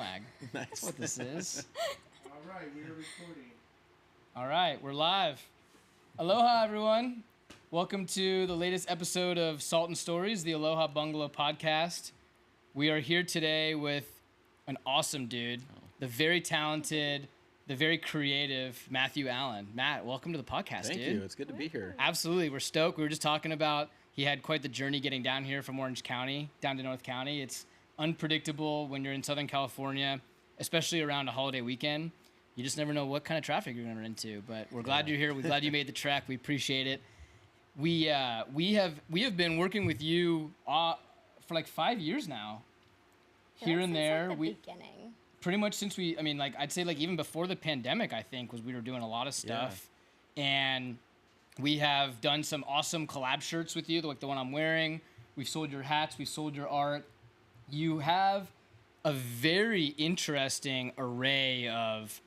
wag. Nice. That's what this is. All right, we are recording. All right, we're live. Aloha, everyone. Welcome to the latest episode of Salt and Stories, the Aloha Bungalow podcast. We are here today with an awesome dude, the very talented, the very creative Matthew Allen. Matt, welcome to the podcast, Thank dude. you. It's good to be here. Absolutely. We're stoked. We were just talking about he had quite the journey getting down here from Orange County, down to North County. It's unpredictable when you're in Southern California, especially around a holiday weekend. You just never know what kind of traffic you're going to run into. But we're glad you're here. We're glad you made the trek. We appreciate it. We have been working with you for like 5 years now. Here and there. Like the beginning. Pretty much since I'd say like even before the pandemic, I think, was we were doing a lot of stuff. Yeah. And we have done some awesome collab shirts with you, like the one I'm wearing. We've sold your hats. We've sold your art. You have a very interesting array of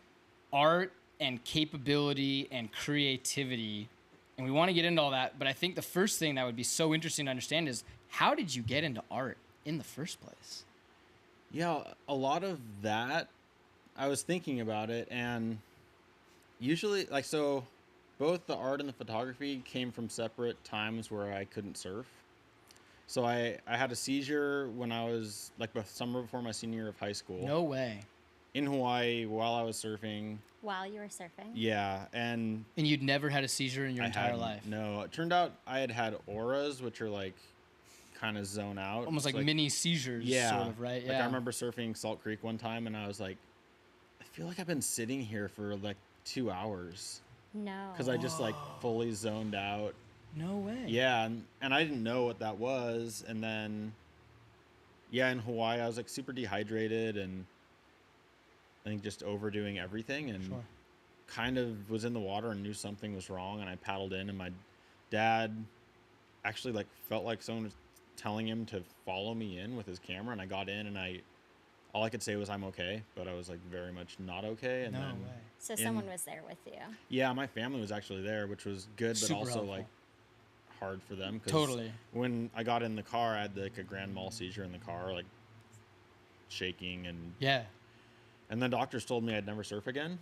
art and capability and creativity. And we want to get into all that. But I think the first thing that would be so interesting to understand is, how did you get into art in the first place? Yeah, a lot of that, I was thinking about it, and usually, both the art and the photography came from separate times where I couldn't surf. So I had a seizure when I was, the summer before my senior year of high school. No way. In Hawaii, while I was surfing. While you were surfing? Yeah, and you'd never had a seizure in your entire life? No, it turned out I had auras, which are kind of zone out. Almost like mini seizures, sort of, right? Yeah. I remember surfing Salt Creek one time, and I was like, I feel like I've been sitting here for 2 hours. No. Because I just fully zoned out. No way. Yeah, and I didn't know what that was. And then, in Hawaii, I was super dehydrated and I think just overdoing everything, and kind of was in the water and knew something was wrong. And I paddled in, and my dad actually felt like someone was telling him to follow me in with his camera, and I got in, and all I could say was I'm okay, but I was very much not okay. And no way. So someone was there with you. Yeah, my family was actually there, which was good, but super also helpful. Hard for them. Totally. When I got in the car, I had a grand mal seizure in the car, shaking, and and the doctors told me I'd never surf again.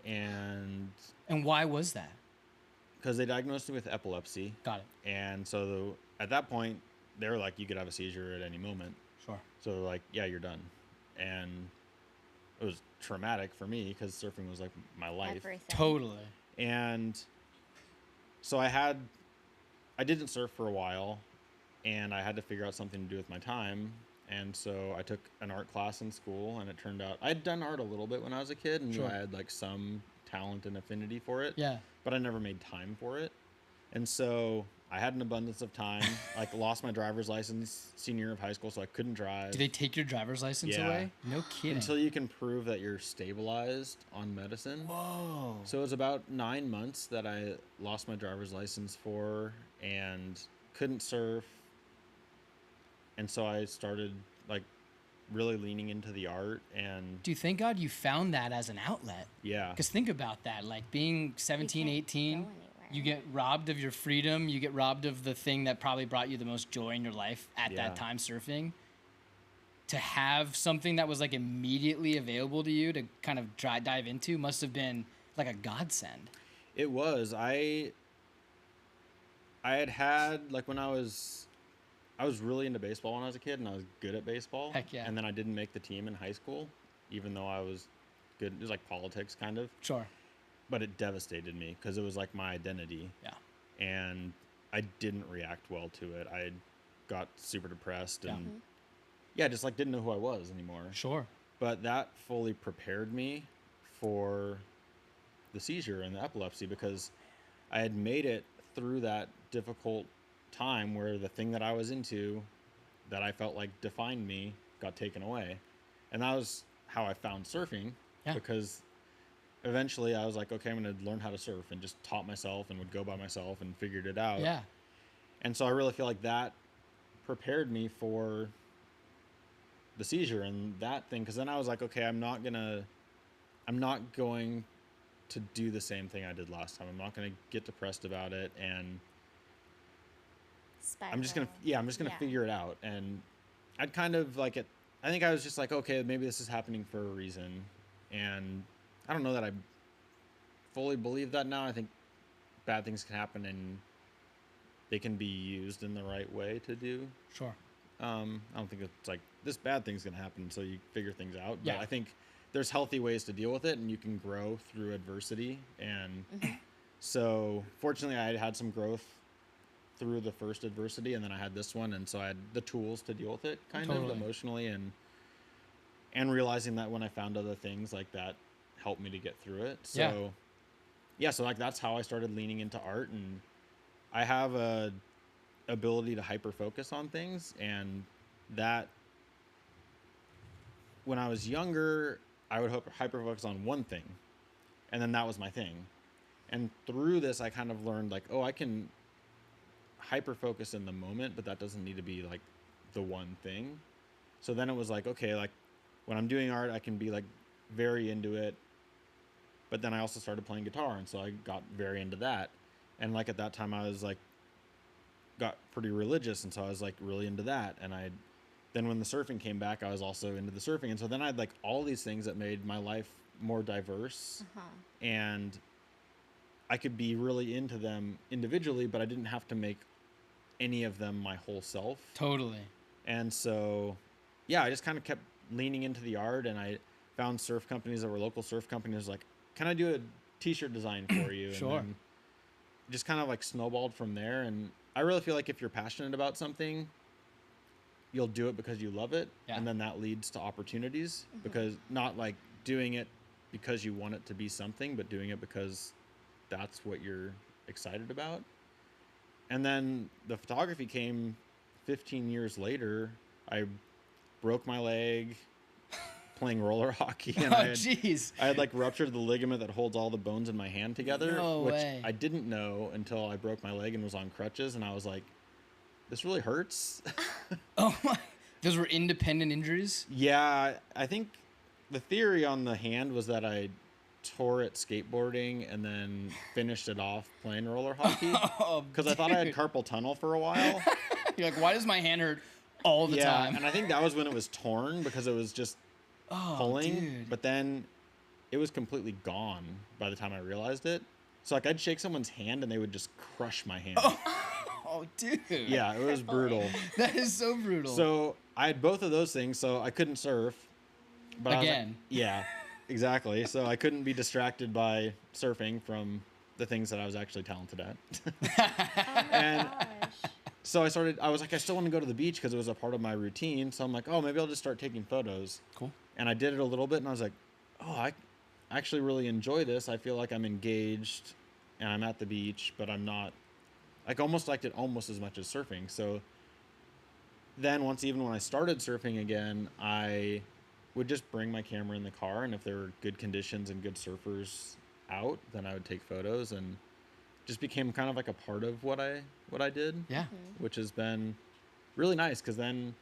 And why was that? Because they diagnosed me with epilepsy. Got it. And so at that point, they were like, you could have a seizure at any moment. Sure. So they're like, yeah, you're done. And it was traumatic for me because surfing was my life. Everything. Totally. And so I didn't surf for a while, and I had to figure out something to do with my time. And so I took an art class in school, and it turned out I'd done art a little bit when I was a kid, and I had some talent and affinity for it. Yeah. But I never made time for it. And so I had an abundance of time. Lost my driver's license senior year of high school, so I couldn't drive. Did they take your driver's license away? No kidding. Until you can prove that you're stabilized on medicine. Whoa. So it was about 9 months that I lost my driver's license for and couldn't surf. And so I started really leaning into the art. And dude, thank God you found that as an outlet. Yeah. Because think about that, being 17, 18, you get robbed of your freedom. You get robbed of the thing that probably brought you the most joy in your life at that time, surfing. To have something that was immediately available to you to kind of dive into must have been a godsend. It was. I had when I was really into baseball when I was a kid, and I was good at baseball. Heck yeah. And then I didn't make the team in high school, even though I was good. It was politics, kind of. Sure. But it devastated me because it was my identity. Yeah. And I didn't react well to it. I got super depressed and just didn't know who I was anymore. Sure. But that fully prepared me for the seizure and the epilepsy, because I had made it through that difficult time where the thing that I was into, that I felt defined me, got taken away. And that was how I found surfing. Yeah. Because eventually I was okay, I'm going to learn how to surf, and just taught myself and would go by myself and figured it out. Yeah. And so I really feel that prepared me for the seizure and that thing. Because then I was okay, I'm not going to do the same thing I did last time. I'm not going to get depressed about it. And I'm just going to figure it out. And I'd kind of I think I was just like, okay, maybe this is happening for a reason. And I don't know that I fully believe that now. I think bad things can happen and they can be used in the right way to do. Sure. I don't think it's like this bad thing's going to happen, so you figure things out. But Yeah. I think there's healthy ways to deal with it, and you can grow through adversity. And so, fortunately, I had some growth through the first adversity, and then I had this one, and so I had the tools to deal with it, kind Totally. of emotionally, and realizing that when I found other things like that helped me to get through it. So, so like that's how I started leaning into art, and I have a ability to hyper focus on things, and that when I was younger I would hyper focus on one thing, and then that was my thing. And through this I kind of learned like, oh, I can hyper focus in the moment, but that doesn't need to be like the one thing. So then it was like, okay, like when I'm doing art I can be like very into it, but then I also started playing guitar, and so I got very into that. And like at that time I was like got pretty religious, and so I was like really into that. And then when the surfing came back I was also into the surfing, and so then I had like all these things that made my life more diverse. And I could be really into them individually, but I didn't have to make any of them my whole self. Totally. And so I just kind of kept leaning into the art, and I found surf companies that were local surf companies like, can I do a t-shirt design for you? Sure. And then just kind of like snowballed from there. And I really feel like if you're passionate about something, you'll do it because you love it. Yeah. And then that leads to opportunities, because not like doing it because you want it to be something, but doing it because that's what you're excited about. And then the photography came 15 years later. I broke my leg playing roller hockey, and Oh, jeez. I had like ruptured the ligament that holds all the bones in my hand together, No which way. I didn't know until I broke my leg and was on crutches, and I was like, this really hurts. Oh my. Those were independent injuries? Yeah, I think the theory on the hand was that I tore it skateboarding and then finished it off playing roller hockey, Oh, because I thought I had dude. carpal tunnel for a while. You're like, why does my hand hurt all the time? And I think that was when it was torn, because it was just pulling. Dude. But then it was completely gone by the time I realized it. So like I'd shake someone's hand and they would just crush my hand. Oh, dude. Yeah, it was brutal. That is so brutal. So I had both of those things, so I couldn't surf. But I was like- Again. yeah, exactly. So I couldn't be distracted by surfing from the things that I was actually talented at. Oh my And- gosh. So I was like, I still want to go to the beach because it was a part of my routine. So I'm like, oh, maybe I'll just start taking photos. Cool. And I did it a little bit, and I was like, oh, I actually really enjoy this. I feel like I'm engaged and I'm at the beach, but I'm not, like, almost liked it almost as much as surfing. So then even when I started surfing again, I would just bring my camera in the car, and if there were good conditions and good surfers out, then I would take photos, and just became kind of like a part of what I did. Yeah. Which has been really nice, because then,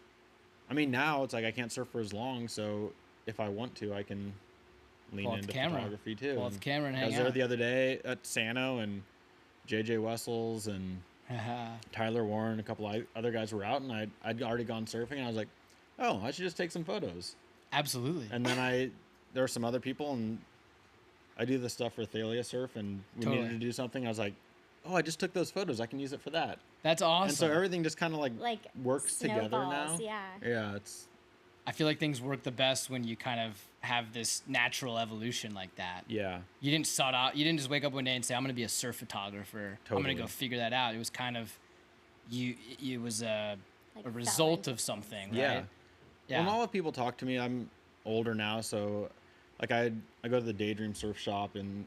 I mean, now it's like I can't surf for as long, so if I want to, I can lean Pull out the into camera. photography too. Pull out the camera and I hang was there out. the other day at Sano, and JJ Wessels and Tyler Warren, a couple other guys were out, and I'd already gone surfing, and I was like, oh, I should just take some photos. Absolutely. And then there were some other people, and I do the stuff for Thalia Surf, and we Totally. needed to do something. I was like, oh, I just took those photos. I can use it for that. That's awesome. And so everything just kind of like works together now. snowballs, yeah. Yeah, it's I feel like things work the best when you kind of have this natural evolution like that. yeah. You didn't you didn't just wake up one day and say, I'm going to be a surf photographer. I'm going Totally. to go figure that out. It was kind of, it was a Like, result fell of something, Yeah. right? Yeah. Well, a lot of people talk to me. I'm older now, so like I go to the Daydream Surf Shop in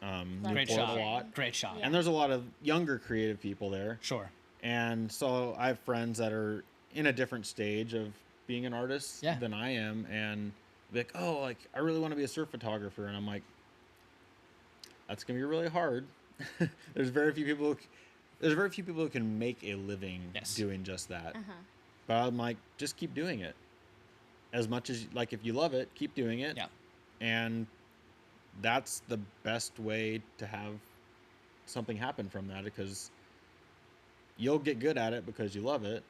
Great Newport shop. a lot, Great shot. Yeah. and there's a lot of younger creative people there. Sure. And so I have friends that are in a different stage of being an artist Yeah. than I am, and be like, oh, like I really want to be a surf photographer, and I'm like, that's gonna be really hard. There's very few people who can make a living Yes. doing just that. But I'm like, just keep doing it. As much as, like, if you love it, keep doing it. Yeah. And that's the best way to have something happen from that, because you'll get good at it because you love it.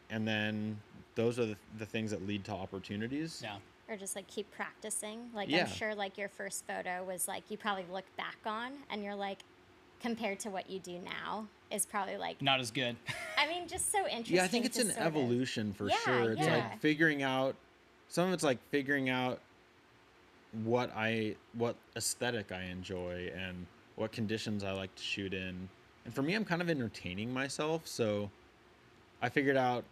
And then those are the things that lead to opportunities. Yeah. Or just like keep practicing. Like Yeah. I'm sure like your first photo was like you probably look back on and you're like, compared to what you do now is probably like Not as good. I mean just so interesting. Yeah, I think it's to an sort of- evolution for Yeah, sure. It's yeah. like figuring out, some of it's like figuring out what aesthetic I enjoy and what conditions I like to shoot in. And for me, I'm kind of entertaining myself. So I figured out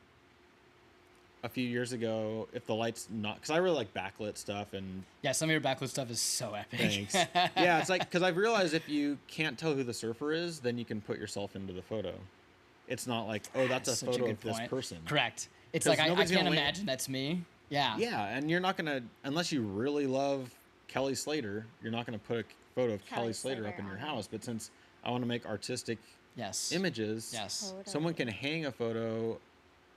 a few years ago, if the light's not, because I really like backlit stuff and Yeah, some of your backlit stuff is so epic. things. Yeah, it's like, because I've realized if you can't tell who the surfer is, then you can put yourself into the photo. It's not like, oh, that's a Such photo good of this point. person. Correct. It's 'Cause like I nobody's can't gonna imagine that's me. Yeah. Yeah, and you're not gonna, unless you really love Kelly Slater, you're not gonna put a photo of Kelly Slater up in your house. But since I want to make artistic Yes. images, Yes. someone can hang a photo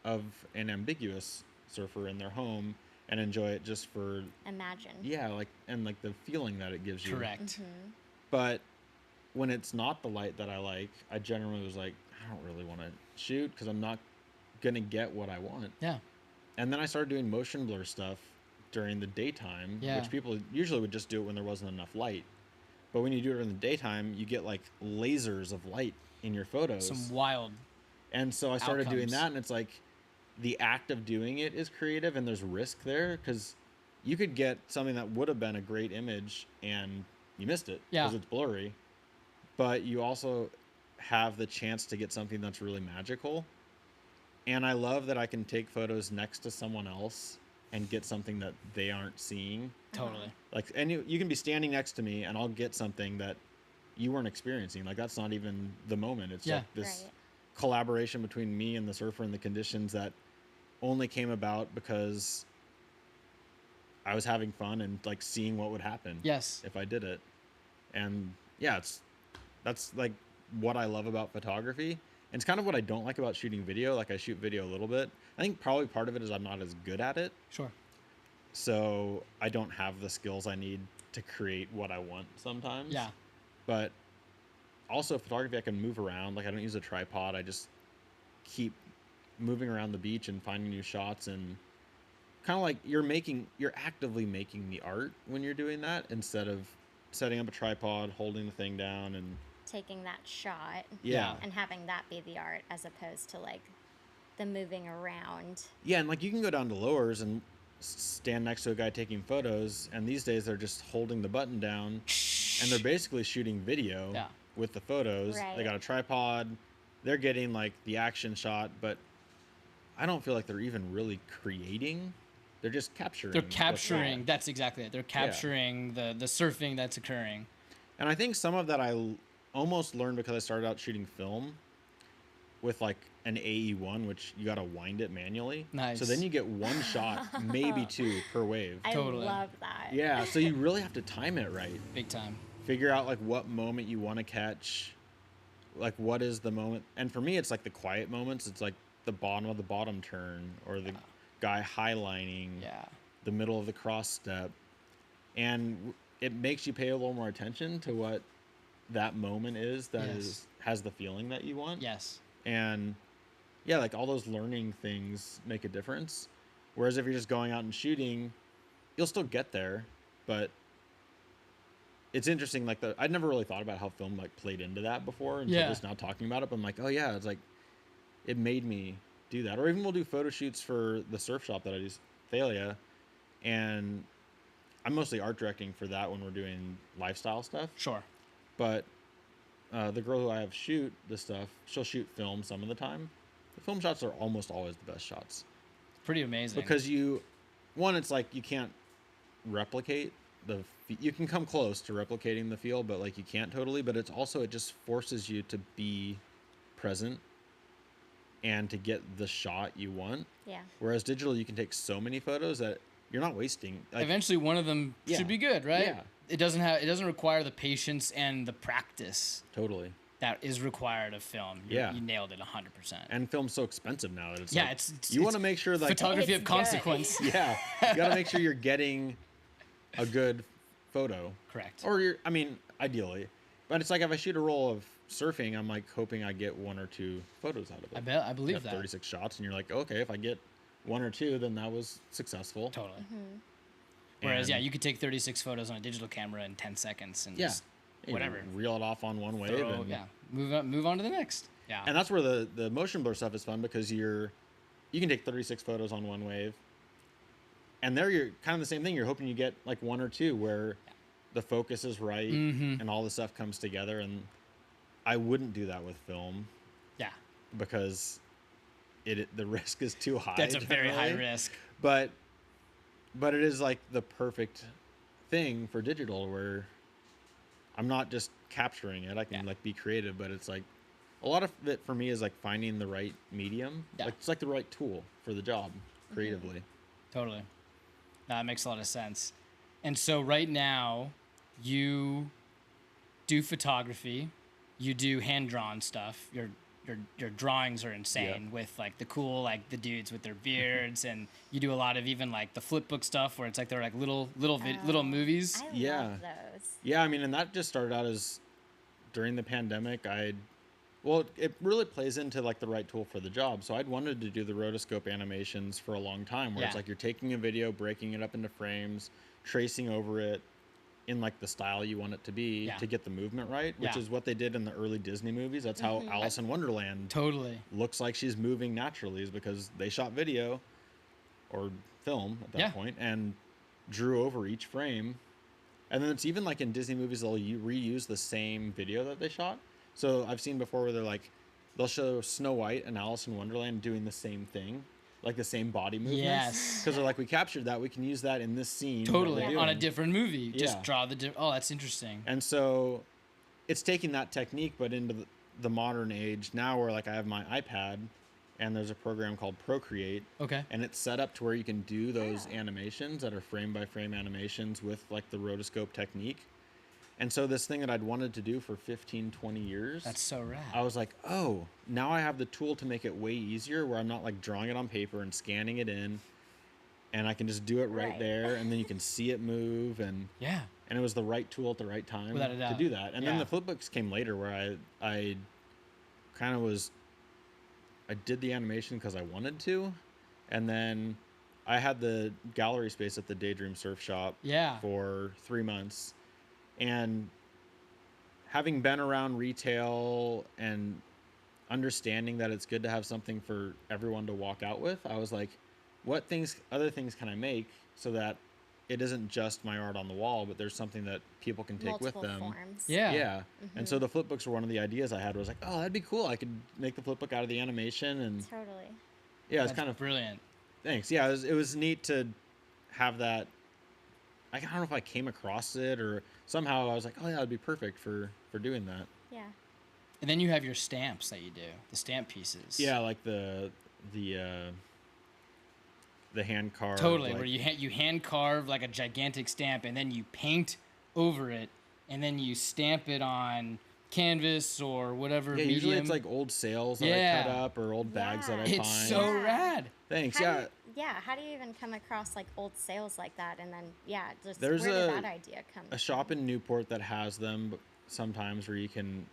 of an ambiguous surfer in their home and enjoy it just for Imagine. like the feeling that it gives you. Correct. Mm-hmm. But when it's not the light that I like, I generally was like, I don't really want to shoot because I'm not gonna get what I want. Yeah. And then I started doing motion blur stuff during the daytime, Yeah. which people usually would just do it when there wasn't enough light. But when you do it in the daytime, you get like lasers of light in your photos. Some wild. And so I started doing outcomes. that, and it's like the act of doing it is creative, and there's risk there because you could get something that would have been a great image and you missed it because Yeah. it's blurry. But you also have the chance to get something that's really magical. And I love that I can take photos next to someone else and get something that they aren't seeing. Totally. Like, and you can be standing next to me and I'll get something that you weren't experiencing. Like, that's not even the moment. It's Yeah. like this Right. collaboration between me and the surfer and the conditions that only came about because I was having fun and like seeing what would happen Yes. if I did it. And yeah, that's like what I love about photography. And it's kind of what I don't like about shooting video. Like, I shoot video a little bit. I think probably part of it is I'm not as good at it. Sure. So I don't have the skills I need to create what I want sometimes. Yeah. But also photography, I can move around. Like, I don't use a tripod. I just keep moving around the beach and finding new shots, and kind of like you're actively making the art when you're doing that, instead of setting up a tripod, holding the thing down, and Taking that shot yeah. and having that be the art as opposed to like the moving around. Yeah, and like you can go down to lowers and stand next to a guy taking photos, and these days they're just holding the button down and they're basically shooting video Yeah. with the photos. They Right. got a tripod. They're getting like the action shot, but I don't feel like they're even really creating. They're just capturing. They're what's capturing. there. That's exactly it. They're capturing the surfing that's occurring. And I think some of that I almost learned because I started out shooting film with like an AE1, which you got to wind it manually. Nice. So then you get one shot, maybe two per wave. I Totally. love that. Yeah, so you really have to time it right. Big time. Figure out like what moment you want to catch, like what is the moment. And for me, it's like the quiet moments. It's like the bottom of the bottom turn, or the guy highlining, Yeah. the middle of the cross step. And it makes you pay a little more attention to what that moment is that Yes. has the feeling that you want. Yes. And yeah, like all those learning things make a difference. Whereas if you're just going out and shooting, you'll still get there, but it's interesting. Like I'd never really thought about how film like played into that before until Yeah. just now talking about it. But I'm like, oh yeah, it's like it made me do that. Or even we'll do photo shoots for the surf shop that I do, Thalia, and I'm mostly art directing for that when we're doing lifestyle stuff. Sure. But the girl who I have shoot the stuff, she'll shoot film some of the time. The film shots are almost always the best shots. Pretty amazing. Because it's like you can't replicate you can come close to replicating the feel, but like you can't totally. But it's also, it just forces you to be present and to get the shot you want. Yeah. Whereas digital, you can take so many photos that you're not wasting. Like, eventually one of them Yeah. should be good, right? Yeah. It doesn't require the patience and the practice totally. that is required of film. Yeah. You nailed it 100%. And film's so expensive now that it's yeah, like, it's you want it's to make sure like photography It's of good. consequence. yeah, you got to make sure you're getting a good photo. Correct. Or ideally. But it's like if I shoot a roll of surfing, I'm like hoping I get one or two photos out of it. I believe you have that. 36 shots, and you're like, okay, if I get one or two, then that was successful. Totally. Whereas, And- you could take 36 photos on a digital camera in 10 seconds and Yeah. just You know, whatever. reel it off on one wave. Throw, move on to the next. Yeah. And that's where the motion blur stuff is fun, because you can take 36 photos on one wave, and there you're kind of the same thing. You're hoping you get like one or two where the focus is right and all the stuff comes together. And I wouldn't do that with film yeah. because the risk is too high. That's a very high generally. risk. But it is like the perfect thing for digital, where I'm not just capturing it. I can like be creative, but it's like a lot of it for me is like finding the right medium. Yeah. Like it's like the right tool for the job creatively. Totally. That makes a lot of sense. And so right now, you do photography, you do hand-drawn stuff. Your drawings are insane with like the cool, like the dudes with their beards, and you do a lot of even like the flip book stuff where it's like they're like little movies. I Yeah. love those. Yeah, I mean, and that just started out as during the pandemic. Well, it really plays into like the right tool for the job. So I'd wanted to do the rotoscope animations for a long time, where it's Yeah. like you're taking a video, breaking it up into frames, tracing over it in like the style you want it to be to get the movement right, which Yeah. is what they did in the early Disney movies. That's how Alice in Wonderland Totally. looks like she's moving naturally, is because they shot video or film at that point and drew over each frame. And then it's even like in Disney movies, they'll reuse the same video that they shot. So I've seen before where they'll show Snow White and Alice in Wonderland doing the same thing, like the same body movements. Yes. Because they're like, we captured that, we can use that in this scene. that Totally. we're On a doing. different movie. Just Yeah. draw oh, that's interesting. And so it's taking that technique, but into the modern age now, where like I have my iPad and there's a program called Procreate. Okay. And it's set up to where you can do those animations that are frame by frame animations with like the rotoscope technique. And so this thing that I'd wanted to do for 15, 20 years, That's so rad. I was like, oh, now I have the tool to make it way easier, where I'm not like drawing it on paper and scanning it in, and I can just do it right there, and then you can see it move, and Yeah. it was the right tool at the right time Without a to doubt. do that. And then Yeah. the flipbooks came later, where I kind of I did the animation because I wanted to, and then I had the gallery space at the Daydream Surf Shop for 3 months. And having been around retail and understanding that it's good to have something for everyone to walk out with, I was like, what other things can I make so that it isn't just my art on the wall, but there's something that people can take Multiple with them. forms. Yeah. Yeah. And so the flipbooks were one of the ideas I had. Was like, oh, that'd be cool. I could make the flipbook out of the animation, and Totally. yeah, it's That's kind of brilliant. thanks. Yeah, it was neat to have that. I don't know if I came across it or somehow I was like, oh yeah, it'd be perfect for doing that. Yeah. And then you have your stamps that you do, the stamp pieces. Yeah, like the hand carved. Totally, like, where you hand carve like a gigantic stamp, and then you paint over it, and then you stamp it on canvas or whatever yeah, medium. usually it's like old sails that I cut up or old bags that I Yeah. find. It's so Yeah. rad. Thanks. How Yeah. how do you even come across like old sales like that? And then just There's where did that idea come? a shop in Newport that has them sometimes, where you can.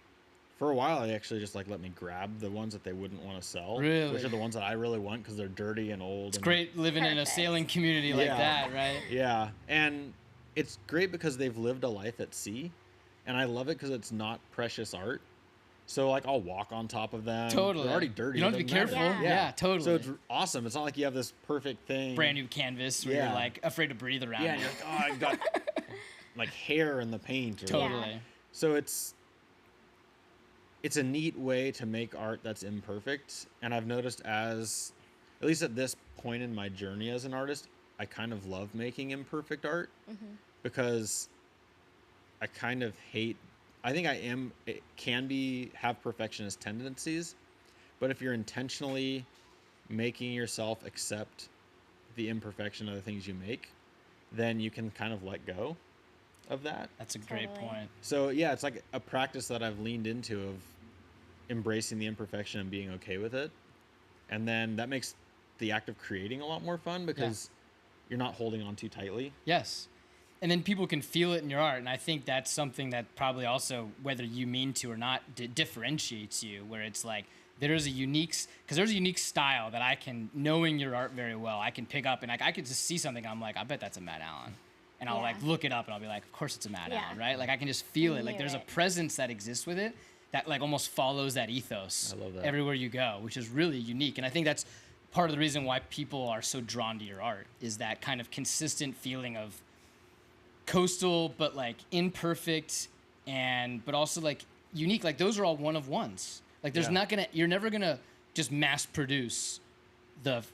For a while, they actually just like let me grab the ones that they wouldn't want to sell, Really? which are the ones that I really want because they're dirty and old. It's and, great living in a Perfect. sailing community like Yeah. that, right? Yeah, and it's great because they've lived a life at sea, and I love it because it's not precious art. So like I'll walk on top of them. Totally. They're already dirty. You don't it have to be doesn't careful. matter. Yeah, totally. So it's awesome. It's not like you have this perfect thing. Brand new canvas where Yeah. you're like afraid to breathe around. Yeah, it. and you're like, oh, I've got like hair in the paint. Or Totally. So it's a neat way to make art that's imperfect. And I've noticed at least at this point in my journey as an artist, I kind of love making imperfect art because I kind of hate, I think it can have perfectionist tendencies, but if you're intentionally making yourself accept the imperfection of the things you make, then you can kind of let go of that. That's a great Totally. point. So yeah, it's like a practice that I've leaned into of embracing the imperfection and being okay with it. And then that makes the act of creating a lot more fun because you're not holding on too tightly. Yes. And then people can feel it in your art. And I think that's something that probably also, whether you mean to or not, differentiates you, where it's like there's a unique style that I can, knowing your art very well, I can pick up, and I could just see something and I'm like, I bet that's a Matt Allen. And I'll like look it up and I'll be like, of course it's a Matt Allen, right? Like I can just feel it. Like there's a presence that exists with it that like almost follows that ethos I love that. everywhere you go, which is really unique. And I think that's part of the reason why people are so drawn to your art, is that kind of consistent feeling of coastal, but like imperfect, but also like unique. Like those are all one of ones. Like there's you're never gonna just mass produce the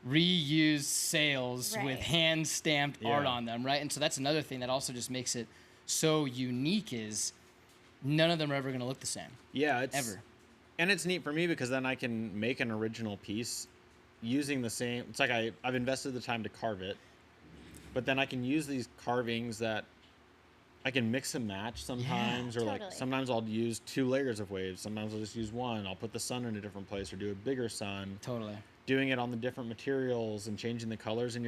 reused sails with hand stamped art on them, right? And so that's another thing that also just makes it so unique, is none of them are ever gonna look the same. Yeah, it's ever. And it's neat for me because then I can make an original piece using the same. It's like I've invested the time to carve it, but then I can use these carvings that I can mix and match sometimes, or like sometimes I'll use 2 layers of waves. Sometimes I'll just use one. I'll put the sun in a different place or do a bigger sun. Totally. Doing it on the different materials and changing the colors, and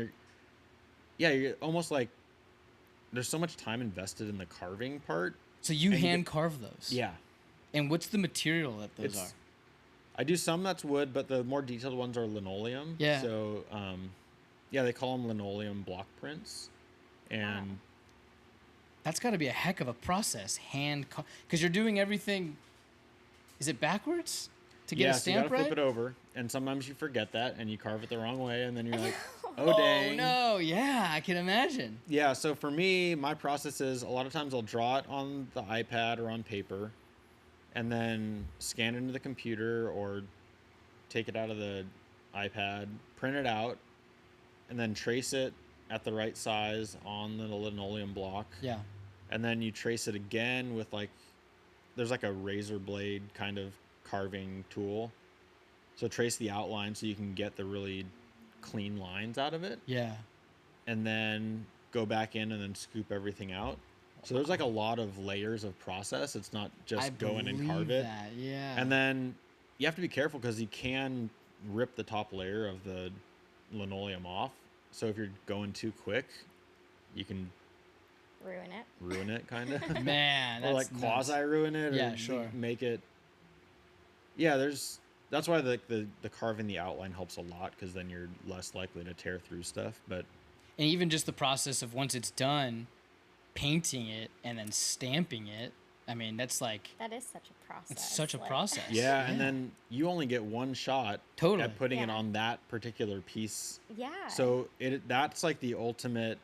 you're almost like there's so much time invested in the carving part. So you hand carve those? Yeah. And what's the material that those are? I do some that's wood, but the more detailed ones are linoleum. Yeah. So, they call them linoleum block prints, and that's got to be a heck of a process, because you're doing everything. Is it backwards to get a stamp so you gotta right? flip it over, and sometimes you forget that, and you carve it the wrong way, and then you're like, oh dang. Oh no, yeah, I can imagine. Yeah. So for me, my process is a lot of times I'll draw it on the iPad or on paper, and then scan it into the computer or take it out of the iPad, print it out, and then trace it at the right size on the linoleum block. Yeah. And then you trace it again with there's like a razor blade kind of carving tool. So trace the outline so you can get the really clean lines out of it. Yeah. And then go back in and then scoop everything out. So there's like a lot of layers of process. It's not just go in and carve it. Yeah. And then you have to be careful because you can rip the top layer of the linoleum off. So if you're going too quick, you can ruin it kind of. Man, that's or like quasi ruin it. Yeah, or sure. Make it. Yeah, that's why the carving the outline helps a lot, because then you're less likely to tear through stuff. But and even just the process of once it's done, painting it and then stamping it. I mean, that is such a process. It's such a process. Yeah, and then you only get one shot at putting it on that particular piece. Yeah. So that's like the ultimate.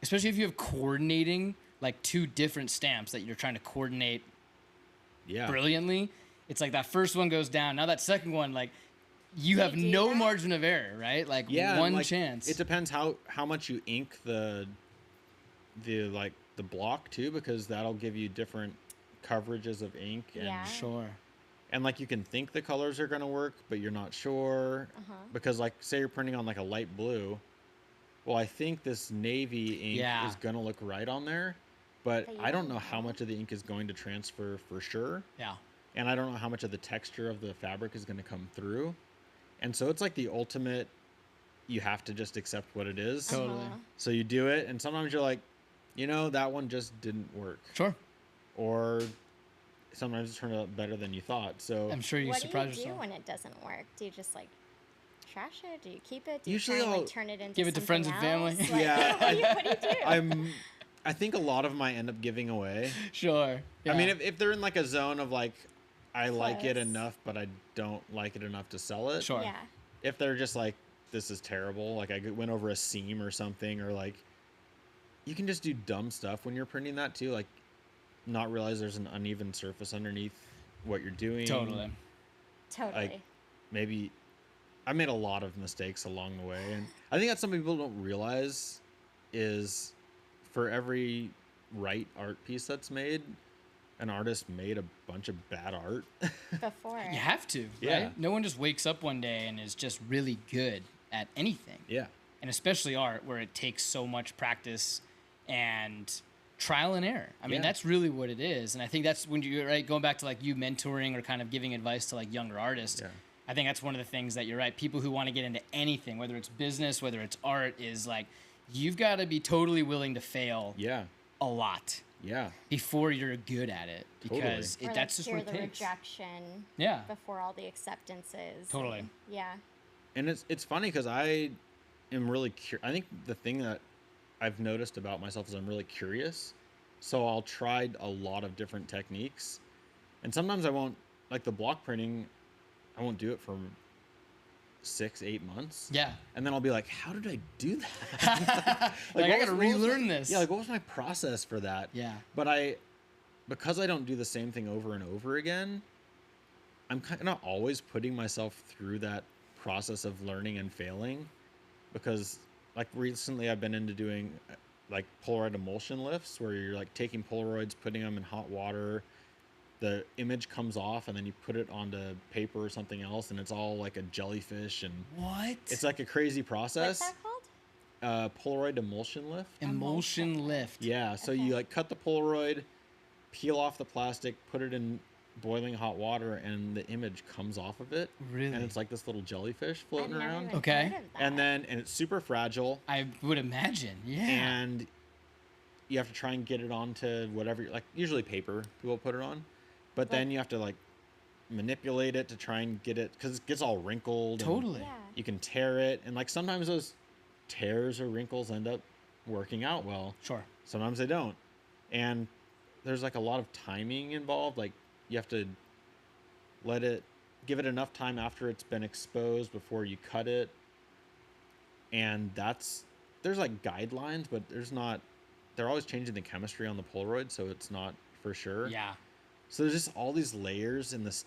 Especially if you have coordinating like 2 different stamps that you're trying to coordinate brilliantly. It's like that first one goes down. Now that second one, like you have no margin of error, right? Like one chance. It depends how much you ink the block too, because that'll give you different coverages of ink. And Sure. And like you can think the colors are going to work, but you're not sure. Because like say you're printing on like a light blue. Well, I think this navy ink is going to look right on there, but I don't know how much of the ink is going to transfer for sure. Yeah. And I don't know how much of the texture of the fabric is going to come through. And so it's like the ultimate, you have to just accept what it is. Totally. So you do it, and sometimes you're like, that one just didn't work. Sure. Or sometimes it turned out better than you thought. So I'm sure you surprise yourself. What do you do when it doesn't work? Do you just like trash it? Do you keep it? Do Usually you try and, I'll turn it into give it to friends and family. Like, yeah. what do you do? I think a lot of them I end up giving away. Sure. Yeah. I mean, if they're in like a zone of like, I like it enough, but I don't like it enough to sell it. Sure. Yeah. If they're just like, this is terrible, like I went over a seam or something, or like, you can just do dumb stuff when you're printing that too, like not realize there's an uneven surface underneath what you're doing. Totally. Like maybe I made a lot of mistakes along the way, and I think that's something people don't realize is for every right art piece that's made, an artist made a bunch of bad art. Before. You have to, right? Yeah. No one just wakes up one day and is just really good at anything. Yeah. And especially art, where it takes so much practice and trial and error. I mean, that's really what it is. And I think that's when you're right, going back to like you mentoring or kind of giving advice to like younger artists. Yeah. I think that's one of the things that you're right. People who want to get into anything, whether it's business, whether it's art, is like, you've got to be totally willing to fail. Yeah. A lot. Yeah. before you're good at it, Totally. because Or, like, that's just hear what it the takes. rejection Yeah. before all the acceptances. Totally. And, yeah. And it's funny because I am really I think the thing that I've noticed about myself is I'm really curious. So I'll try a lot of different techniques. And sometimes I won't, like the block printing, I won't do it for 6-8 months. Yeah. And then I'll be like, how did I do that? Like, I what gotta was my- relearn this. Yeah, like what was my process for that? Yeah. But because I don't do the same thing over and over again, I'm kind of always putting myself through that process of learning and failing. Because like recently I've been into doing like Polaroid emulsion lifts where you're like taking Polaroids, putting them in hot water, the image comes off, and then you put it onto paper or something else, and it's all like a jellyfish, and What? it's like a crazy process. What's that called? Polaroid emulsion lift. Emulsion lift. Yeah, so Okay. you like cut the Polaroid, peel off the plastic, put it in boiling hot water, and the image comes off of it. Really? And it's like this little jellyfish I've floating never around. even Okay. heard of that. And it's super fragile, I would imagine. Yeah. and you have to try and get it onto whatever, like usually paper people put it on, but then you have to like manipulate it to try and get it, because it gets all wrinkled. and Totally. Yeah. You can tear it, and like sometimes those tears or wrinkles end up working out well. Sure. Sometimes they don't. And there's like a lot of timing involved. Like you have to give it enough time after it's been exposed before you cut it. And there's like guidelines, but they're always changing the chemistry on the Polaroid, so it's not for sure. Yeah. So there's just all these layers in this.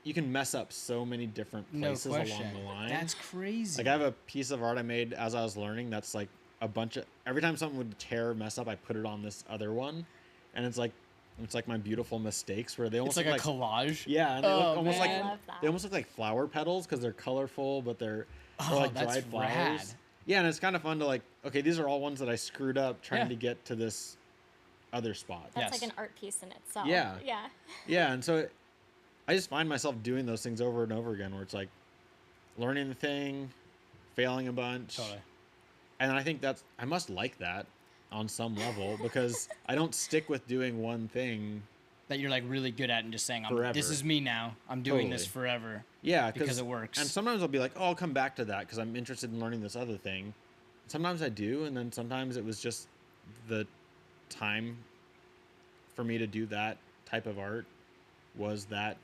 You can mess up so many different No places question. along the line. That's crazy. Like I have a piece of art I made as I was learning that's like a bunch of, every time something would tear or mess up, I put it on this other one, and it's like my beautiful mistakes where they almost it's like look a collage. yeah, and they look Oh, almost man. like I love that. they almost look like flower petals because they're colorful, but they're Oh, like that's dried flowers. rad. Yeah, and it's kind of fun to like, okay, these are all ones that I screwed up trying Yeah. to get to this other spot. That's Yes. like an art piece in itself. Yeah. Yeah. Yeah, and so I just find myself doing those things over and over again where it's like learning the thing, failing a bunch. Totally. And I think I must like that on some level because I don't stick with doing one thing. That you're like really good at and just saying, Forever. this is me now. I'm doing this Totally. forever. Yeah, Because it works. And sometimes I'll be like, oh, I'll come back to that because I'm interested in learning this other thing. Sometimes I do, and then sometimes it was just the time for me to do that type of art was that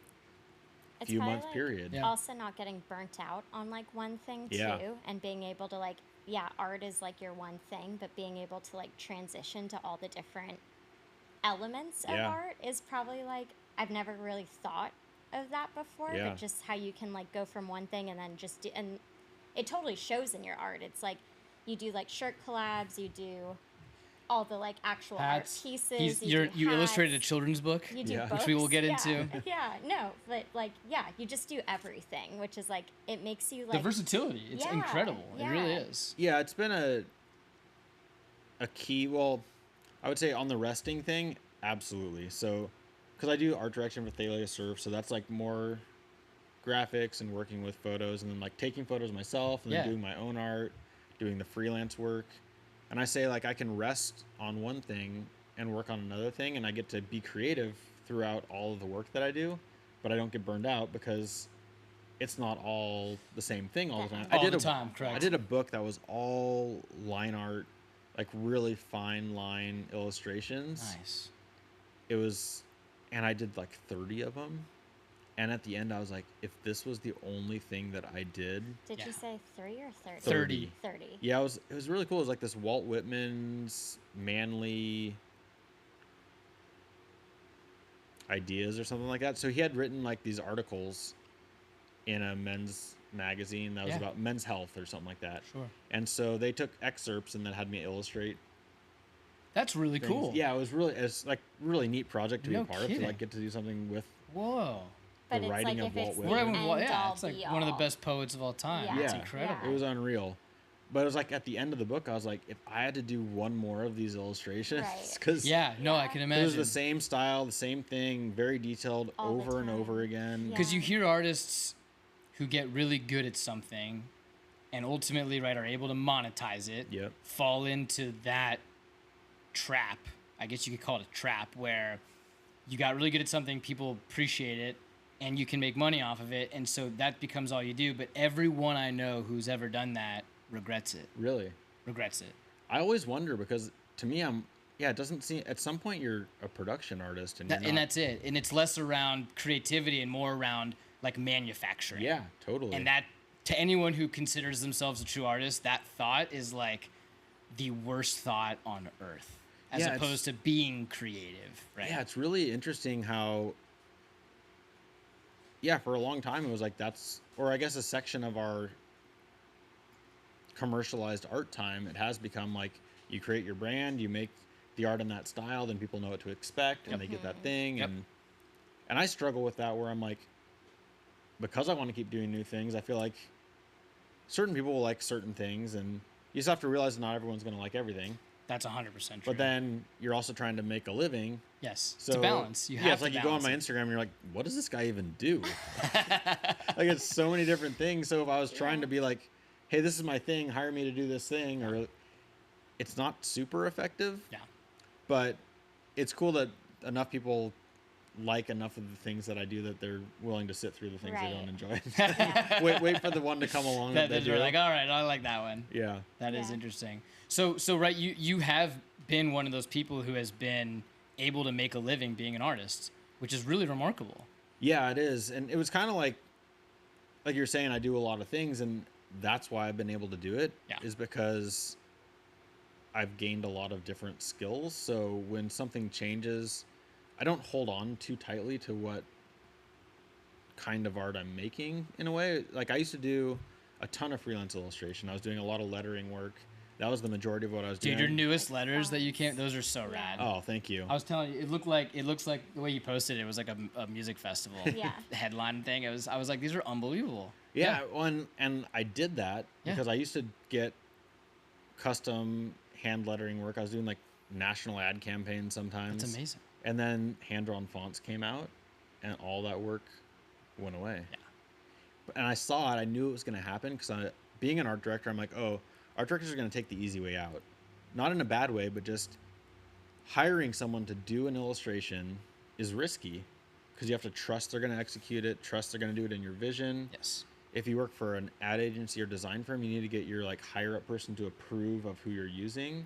It's few probably, months like, period. Yeah. Also not getting burnt out on like one thing too, Yeah. and being able to like, yeah, art is like your one thing, but being able to like transition to all the different elements of Yeah. art is probably like, I've never really thought of that before, Yeah. but just how you can like go from one thing and then just do, and it totally shows in your art. It's like you do like shirt collabs, you do all the like actual Hats. art pieces. You illustrated a hats, children's book. you do Yeah. books, Which we will get yeah, into. Yeah, no, but like, yeah, you just do everything, which is like, it makes you The like, versility. It's Yeah, incredible. It really yeah. is. Yeah, it's been a key. Well, I would say on the resting thing, absolutely. So, because I do art direction for Thalia Surf, so that's like more graphics and working with photos, and then like taking photos myself, and then Yeah. doing my own art, doing the freelance work. And I say like I can rest on one thing and work on another thing, and I get to be creative throughout all of the work that I do, but I don't get burned out because it's not all the same thing all the time. All the time, correct. I did a book that was all line art, like really fine line illustrations. Nice. It was, and I did like 30 of them. And at the end, I was like, if this was the only thing that I did, did Yeah. you say 3 or 30? 30. 30. yeah, it was really cool. It was like this Walt Whitman's Manly Ideas or something like that. So he had written like these articles in a men's magazine that was Yeah. about men's health or something like that. Sure. And so they took excerpts and then had me illustrate That's really things. cool. Yeah, it's like really neat project to be No a part of, to kidding. like get to do something with. Whoa. But The it's writing like of if Walt it's the Whitman. Right, End well, end yeah, all it's like be one of the all. best poets of all time. Yeah. It's Yeah. incredible. It was unreal. But it was like at the end of the book, I was like, if I had to do one more of these illustrations, Right. because Yeah, no, I Yeah. can it imagine. was the same style, the same thing, very detailed All the over and time. over again. Yeah. Because you hear artists who get really good at something and ultimately, right, are able to monetize it, Yep. fall into that trap I guess you could call it a trap, where you got really good at something, people appreciate it, and you can make money off of it, and so that becomes all you do. But everyone I know who's ever done that regrets it. Really? Regrets it. I always wonder, because to me, it doesn't seem, at some point you're a production artist and And that's it. And it's less around creativity and more around like manufacturing. Yeah, totally. And that, to anyone who considers themselves a true artist, that thought is like the worst thought on earth, as opposed to being creative, right? Yeah, it's really interesting how, for a long time it was like or I guess a section of our commercialized art time, it has become like you create your brand, you make the art in that style, then people know what to expect, and they get that thing. And I struggle with that, where I'm like, because I want to keep doing new things, I feel like certain people will like certain things, and you just have to realize that not everyone's going to like everything. That's 100% true. But then you're also trying to make a living. Yes, So it's a balance. You have it's like to you go on my balance Instagram and you're like, what does this guy even do? Like, it's so many different things. So if I was trying to be like, hey, this is my thing, hire me to do this thing, or it's not super effective. Yeah. But it's cool that enough people like enough of the things that I do that they're willing to sit through the things they don't enjoy. wait for the one to come along that you're like, all right, I like that one. Yeah. That is interesting. So right, you have been one of those people who has been able to make a living being an artist, which is really remarkable. Yeah, it is. And it was kind of like you're saying, I do a lot of things, and that's why I've been able to do it, is because I've gained a lot of different skills. So when something changes, I don't hold on too tightly to what kind of art I'm making, in a way. Like, I used to do a ton of freelance illustration. I was doing a lot of lettering work. That was the majority of what I was doing. Dude, your newest letters that you came, those are so rad. Oh, thank you. I was telling you, it looks like the way you posted it was like a music festival headline thing. I was like, these are unbelievable. Yeah, and I did that because I used to get custom hand lettering work. I was doing like national ad campaigns sometimes. That's amazing. And then hand-drawn fonts came out, and all that work went away. Yeah. And I saw it. I knew it was going to happen, because being an art director, I'm like, oh, art directors are going to take the easy way out. Not in a bad way, but just hiring someone to do an illustration is risky, because you have to trust they're going to execute it, trust they're going to do it in your vision. Yes. If you work for an ad agency or design firm, you need to get your like higher up person to approve of who you're using.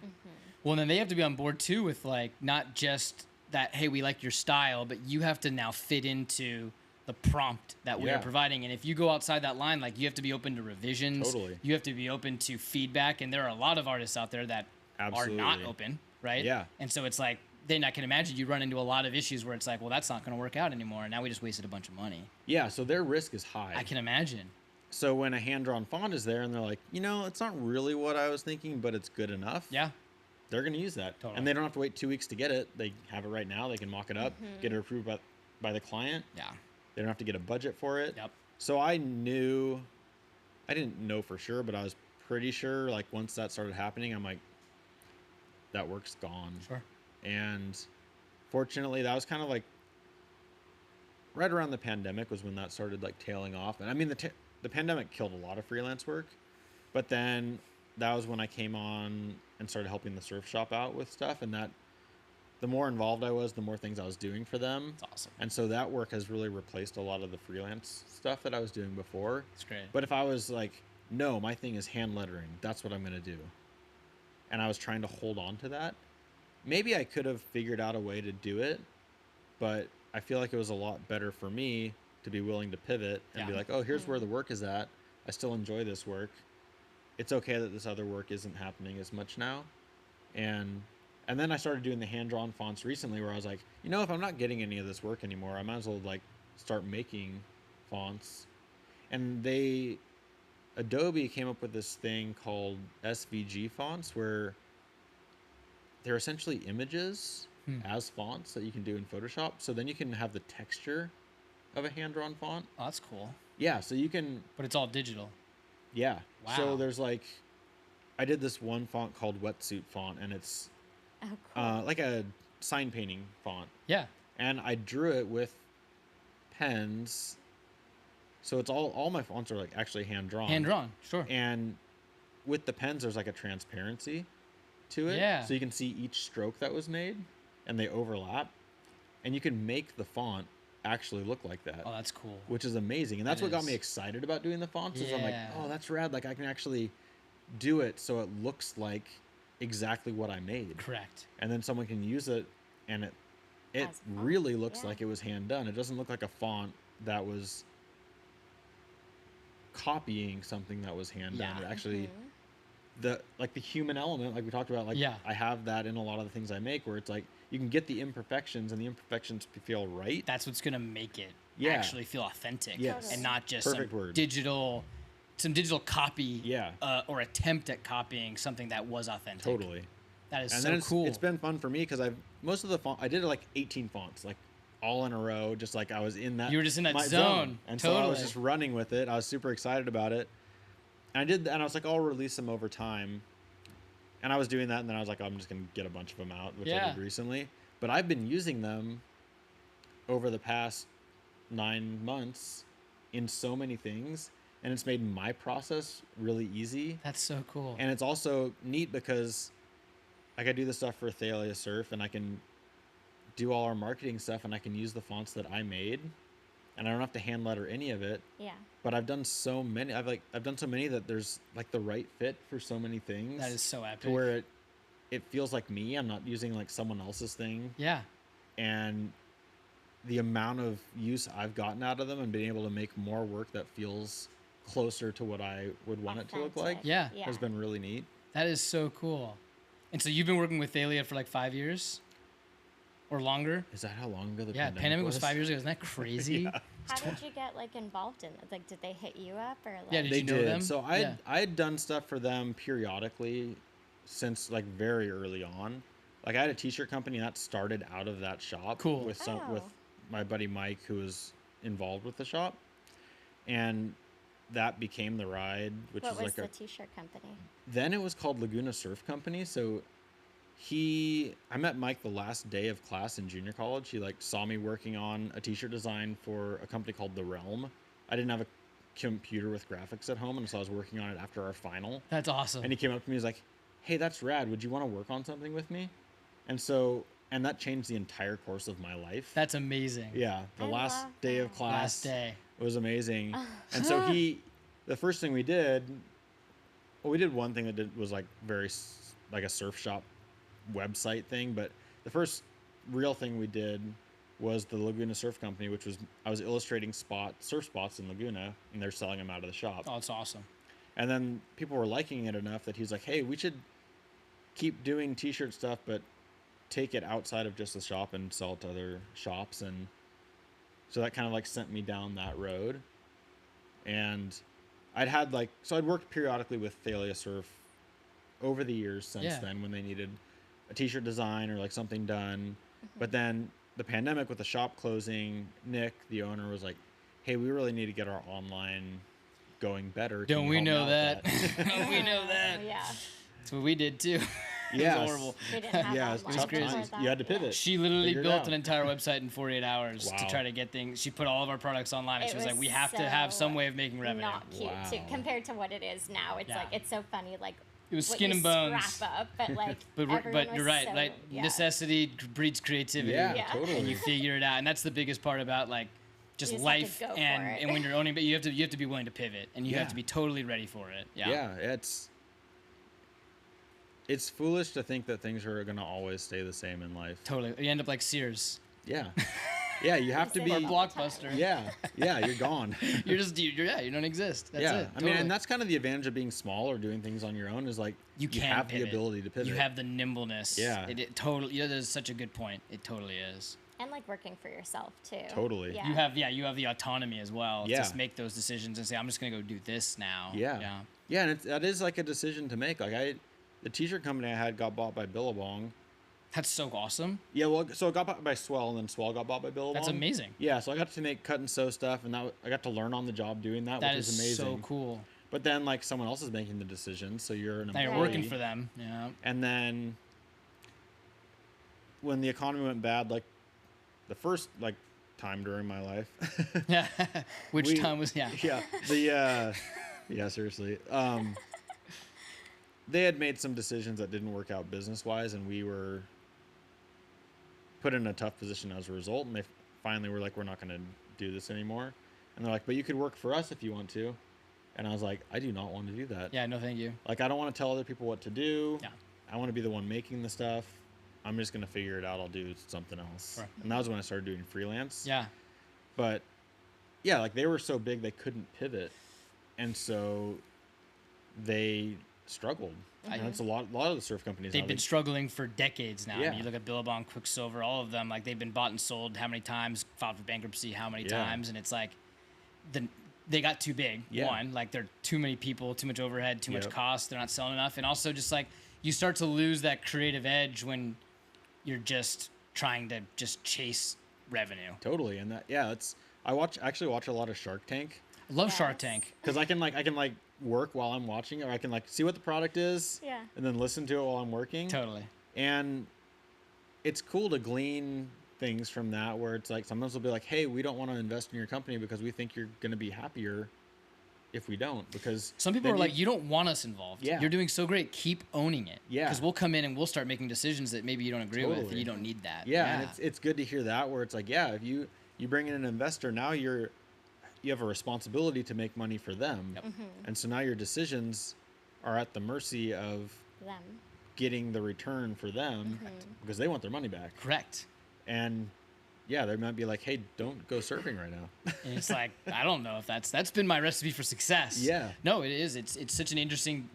Well, then they have to be on board too with like not just that, hey, we like your style, but you have to now fit into the prompt that we are providing. And if you go outside that line, like, you have to be open to revisions. Totally. You have to be open to feedback. And there are a lot of artists out there that are not open, right? Yeah. And so it's like, then I can imagine you run into a lot of issues where it's like, well, that's not going to work out anymore. And now we just wasted a bunch of money. Yeah, so their risk is high. I can imagine. So when a hand-drawn font is there and they're like, it's not really what I was thinking, but it's good enough. Yeah. They're going to use that. Totally. And they don't have to wait 2 weeks to get it. They have it right now. They can mock it up, get it approved by the client. Yeah. They don't have to get a budget for it. Yep. So I didn't know for sure, but I was pretty sure, like, once that started happening, I'm like, that work's gone. Sure. And fortunately, that was kind of like right around the pandemic was when that started like tailing off. And I mean, the pandemic killed a lot of freelance work, but then that was when I came on and started helping the surf shop out with stuff. And that the more involved I was, the more things I was doing for them. That's awesome. And so that work has really replaced a lot of the freelance stuff that I was doing before. That's great. But if I was like, no, my thing is hand lettering, that's what I'm going to do, and I was trying to hold on to that, maybe I could have figured out a way to do it, but I feel like it was a lot better for me to be willing to pivot and be like, oh, here's where the work is at. I still enjoy this work. It's okay that this other work isn't happening as much now. And then I started doing the hand-drawn fonts recently where I was like, if I'm not getting any of this work anymore, I might as well like start making fonts. And Adobe came up with this thing called SVG fonts, where they're essentially images as fonts that you can do in Photoshop. So then you can have the texture of a hand-drawn font. Oh, that's cool. Yeah, so you can... But it's all digital. Yeah. Wow. So there's like... I did this one font called Wetsuit font, and it's like a sign painting font. Yeah. And I drew it with pens. So it's all my fonts are like actually hand-drawn. Hand-drawn, sure. And with the pens, there's like a transparency to it. Yeah. So you can see each stroke that was made. and they overlap, and you can make the font actually look like that. Oh, that's cool. Which is amazing. And that's It what got me is. excited about doing the fonts is I'm like, Yeah. oh, that's rad. Like I can actually do it so it looks like exactly what I made. Correct. And then someone can use it and it As font, really looks yeah. like it was hand done. It doesn't look like a font that was copying something that was hand done. Yeah. It actually the human element, like we talked about, like Yeah. I have that in a lot of the things I make where it's like you can get the imperfections and the imperfections feel right. That's what's gonna make it Yeah. actually feel authentic. Yes. And not just Perfect some word. digital copy. Yeah. Or attempt at copying something that was authentic. Totally. That is And so then cool. it's been fun for me because most of the I did like 18 fonts, like all in a row, just like I was in that. You were just in that my zone. And so I was Totally. just running with it. I was super excited about it. And I was like, I'll release them over time. And I was doing that, and then I was like, I'm just gonna get a bunch of them out, which I Yeah. did recently. But I've been using them over the past 9 months in so many things, and it's made my process really easy. That's so cool. And it's also neat because I can do this stuff for Thalia Surf, and I can do all our marketing stuff, and I can use the fonts that I made, and I don't have to hand letter any of it. Yeah. But I've done so many. I've done so many that there's like the right fit for so many things. That is so epic. to where it feels like me. I'm not using like someone else's thing. Yeah. And the amount of use I've gotten out of them and being able to make more work that feels closer to what I would want it to look like Authentic. Yeah. Yeah. has been really neat. That is so cool. And so you've been working with Thalia for like 5 years? Or longer? Is that how long ago the Yeah, pandemic was 5 years ago. Isn't that crazy? Yeah. How did you get like involved in it? Like, did they hit you up or like? Yeah, did They you know did. them? So Yeah. I had done stuff for them periodically since like very early on. Like I had a t-shirt company that started out of that shop. Cool. With Oh. with my buddy Mike, who was involved with the shop, and that became the ride, which What is was like the a. t-shirt company? Then it was called Laguna Surf Company. So I met Mike the last day of class in junior college. He like saw me working on a t-shirt design for a company called The Realm. I didn't have a computer with graphics at home, and so I was working on it after our final. That's awesome. And he came up to me, he was like, "Hey, that's rad. Would you want to work on something with me?" And that changed the entire course of my life. That's amazing. Yeah, the I last love day of that. class Last day. was amazing. And so the first thing we did, we did one thing that was like like a surf shop website thing, but the first real thing we did was the Laguna Surf Company, which was I was illustrating surf spots in Laguna, and they're selling them out of the shop. Oh, it's awesome. And then people were liking it enough that he's like, "Hey, we should keep doing t-shirt stuff, but take it outside of just the shop and sell it to other shops." And so that kind of like sent me down that road. And I'd worked periodically with Thalia Surf over the years since then when they needed a t-shirt design or like something done. But then the pandemic with the shop closing, Nick, the owner, was like, "Hey, we really need to get our online going better. Can Don't you we help me know out that? with that?" We know that. Yeah. That's what we did too. It Yes. was horrible. We didn't have Yeah, it's online tough crazy. before times. that. You had to Yeah. pivot. She literally Figure it built out. an entire website in 48 hours to Wow. try to get things. She put all of our products online, and It she was like, was "We have to have some so way of making revenue." Not cute too, Wow. compared to what it is now. It's Yeah. like it's so funny, like It was what skin you and bones. Scrap up, but like But everyone you're was right. so- Like yeah. necessity breeds creativity. Yeah, Yeah. totally. And you figure it out, and that's the biggest part about like just You just have to life go for and it. and when you're owning, but you have to be willing to pivot, and you have Yeah. to be totally ready for it. Yeah. Yeah, it's foolish to think that things are going to always stay the same in life. Totally. You end up like Sears Yeah. Yeah, you have to Or be or All the time. Blockbuster. Yeah, you're gone. You're just you don't exist. That's yeah. it. I mean, Totally. and that's kind of the advantage of being small or doing things on your own is like You can have pivot. the ability to pivot. You have the nimbleness. Yeah. It totally. Yeah, that is such a good point. It totally is. And like working for yourself too. Totally. Yeah. You have the autonomy as well. Yeah. To just make those decisions and say, I'm just gonna go do this now. Yeah. Yeah. Yeah, and that is like a decision to make. Like the t-shirt company I had got bought by Billabong. That's so awesome. Yeah, well, so it got bought by Swell, and then Swell got bought by Billabong. That's amazing. Yeah, so I got to make cut and sew stuff, and I got to learn on the job doing that, That which is was amazing. so cool. But then, like, someone else is making the decisions, so you're an Now employee. you're working for them. Yeah. And then, when the economy went bad, like, the first, like, time during my life. Yeah. Which We- time was yeah. Yeah, yeah, seriously. They had made some decisions that didn't work out business-wise, and we were put in a tough position as a result, and they finally were like, we're not going to do this anymore. And they're like, but you could work for us if you want to. And I was like, I do not want to do that. Yeah, no, thank you. Like, I don't want to tell other people what to do. Yeah. I want to be the one making the stuff. I'm just going to figure it out. I'll do something else. Right. And that was when I started doing freelance. Yeah. But yeah, like they were so big they couldn't pivot. And so they struggled. And that's a lot of the surf companies. They've been struggling for decades now. I Yeah. mean, you look at Billabong, Quicksilver, all of them, like they've been bought and sold how many times, filed for bankruptcy how many times, and it's like they got too big. Yeah. One, like they're too many people, too much overhead, too much Yep. cost, they're not selling enough, and also just like you start to lose that creative edge when you're just trying to just chase revenue. Totally. And that, it's, actually watch a lot of Shark Tank. I love Yes. Shark Tank. Because I can work while I'm watching it, or I can like see what the product is, Yeah. and then listen to it while I'm working. Totally. And it's cool to glean things from that, where it's like sometimes they'll be like, hey, we don't want to invest in your company because we think you're going to be happier if we don't. Because Some people then are like, you don't want us involved. Yeah. You're doing so great. Keep owning it. Yeah. Because we'll come in and we'll start making decisions that maybe you don't agree with, and Totally. you don't need that. And it's good to hear that, where it's like, if you bring in an investor, now you have a responsibility to make money for them. Yep. And so now your decisions are at the mercy of Them. getting the return for them because they want their money back. Correct. And they might be like, hey, don't go surfing right now. And it's like, I don't know if that's been my recipe for success. Yeah. No, it is. It's such an interesting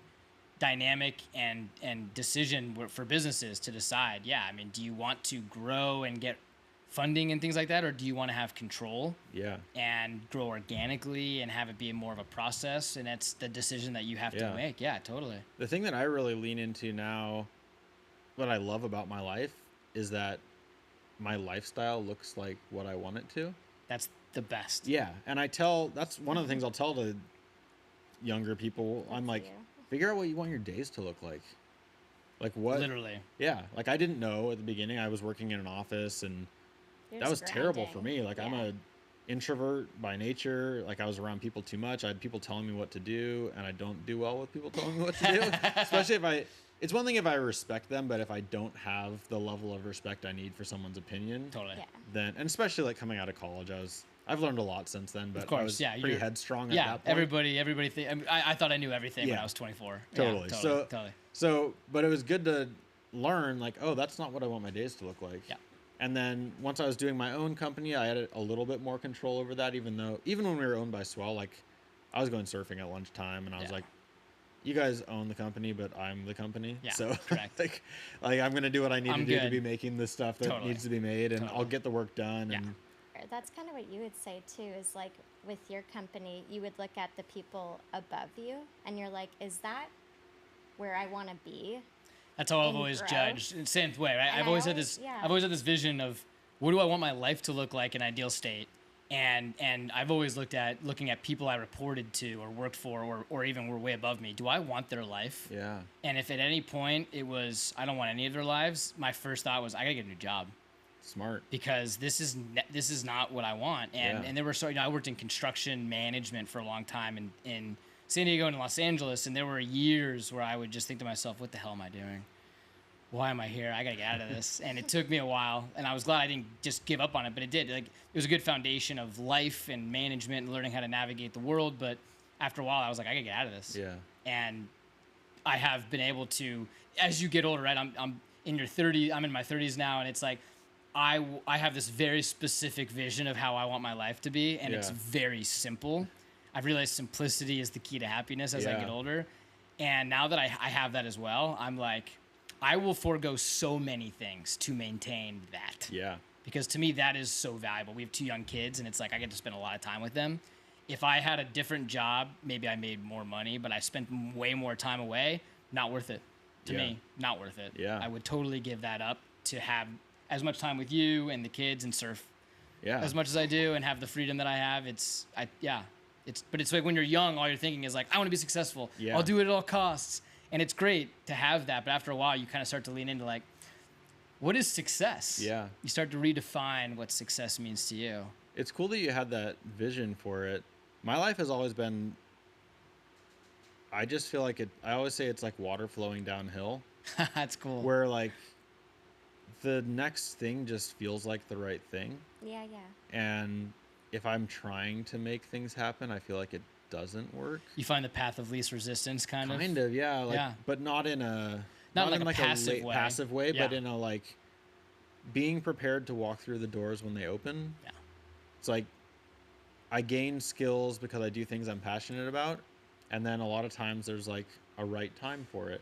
dynamic and decision for businesses to decide. Yeah, I mean, do you want to grow and get funding and things like that, or do you want to have control Yeah. and grow organically and have it be more of a process? And that's the decision that you have to Yeah. make. Yeah, totally. The thing that I really lean into now, what I love about my life, is that my lifestyle looks like what I want it to. That's the best. Yeah. And that's one of the things I'll tell to younger people. I'm like, you. figure out what you want your days to look like. Like what? Literally. Yeah. Like I didn't know at the beginning. I was working in an office, and You're that was just terrible for grinding. me. Like I'm Yeah. a introvert by nature. Like I was around people too much. I had people telling me what to do, and I don't do well with people telling me what to do. Especially it's one thing if I respect them, but if I don't have the level of respect I need for someone's opinion, Totally. Yeah. then, and especially like coming out of college, I've learned a lot since then, but Of course, I was yeah, pretty you're- headstrong at Yeah, that point. everybody I mean, I thought I knew everything when Yeah. I was 24. Totally. Yeah, So- totally. So, but it was good to learn, like, oh, that's not what I want my days to look like. Yeah. And then once I was doing my own company, I had a little bit more control over that, even when we were owned by Swell, like I was going surfing at lunchtime, and I was Yeah. like, you guys own the company, but I'm the company. Yeah, So correct. like I'm going to do what I need I'm to do to good. be making the stuff that Totally. needs to be made, and Totally. I'll get the work done. Yeah. And That's kind of what you would say too, is like with your company, you would look at the people above you and you're like, is that where I want to be? That's how I've and always grow. judged. Same way, right? And I've I always had always- this. yeah. I've always had this vision of what do I want my life to look like in ideal state, and I've always looking at people I reported to or worked for or even were way above me. Do I want their life? yeah. And if at any point it was I don't want any of their lives, my first thought was I gotta get a new job. Smart. Because this is not what I want. And Yeah. and there were I worked in construction management for a long time in San Diego and Los Angeles, and there were years where I would just think to myself, what the hell am I doing? Why am I here? I gotta get out of this. And it took me a while, and I was glad I didn't just give up on it, but it did. Like it was a good foundation of life and management and learning how to navigate the world. But after a while, I was like, I gotta get out of this. Yeah. And I have been able to, as you get older, right? I'm in your 30s. I'm in my 30s now, and it's like I have this very specific vision of how I want my life to be, and it's Yeah. very simple. I've realized simplicity is the key to happiness as I Yeah. get older, and now that I have that as well, I'm like, I will forego so many things to maintain that. Yeah. Because to me, that is so valuable. We have 2 young kids, and it's like I get to spend a lot of time with them. If I had a different job, maybe I made more money, but I spent way more time away, not worth it. To Yeah. me, not worth it. Yeah. I would totally give that up to have as much time with you and the kids and surf Yeah. as much as I do and have the freedom that I have. But it's like when you're young, all you're thinking is like, I want to be successful. Yeah. I'll do it at all costs. And it's great to have that, but after a while, you kind of start to lean into like, what is success? Yeah. You start to redefine what success means to you. It's cool that you had that vision for it. My life has always been, I just feel like I always say it's like water flowing downhill, That's cool. where like the next thing just feels like the right thing. Yeah, yeah. And if I'm trying to make things happen, I feel like it doesn't work. You find the path of least resistance, kind of. Kind of, yeah. Like, Yeah. but not in a Not like in a passive way. passive way, but Yeah. in a like being prepared to walk through the doors when they open. Yeah. It's like I gain skills because I do things I'm passionate about, and then a lot of times there's like a right time for it.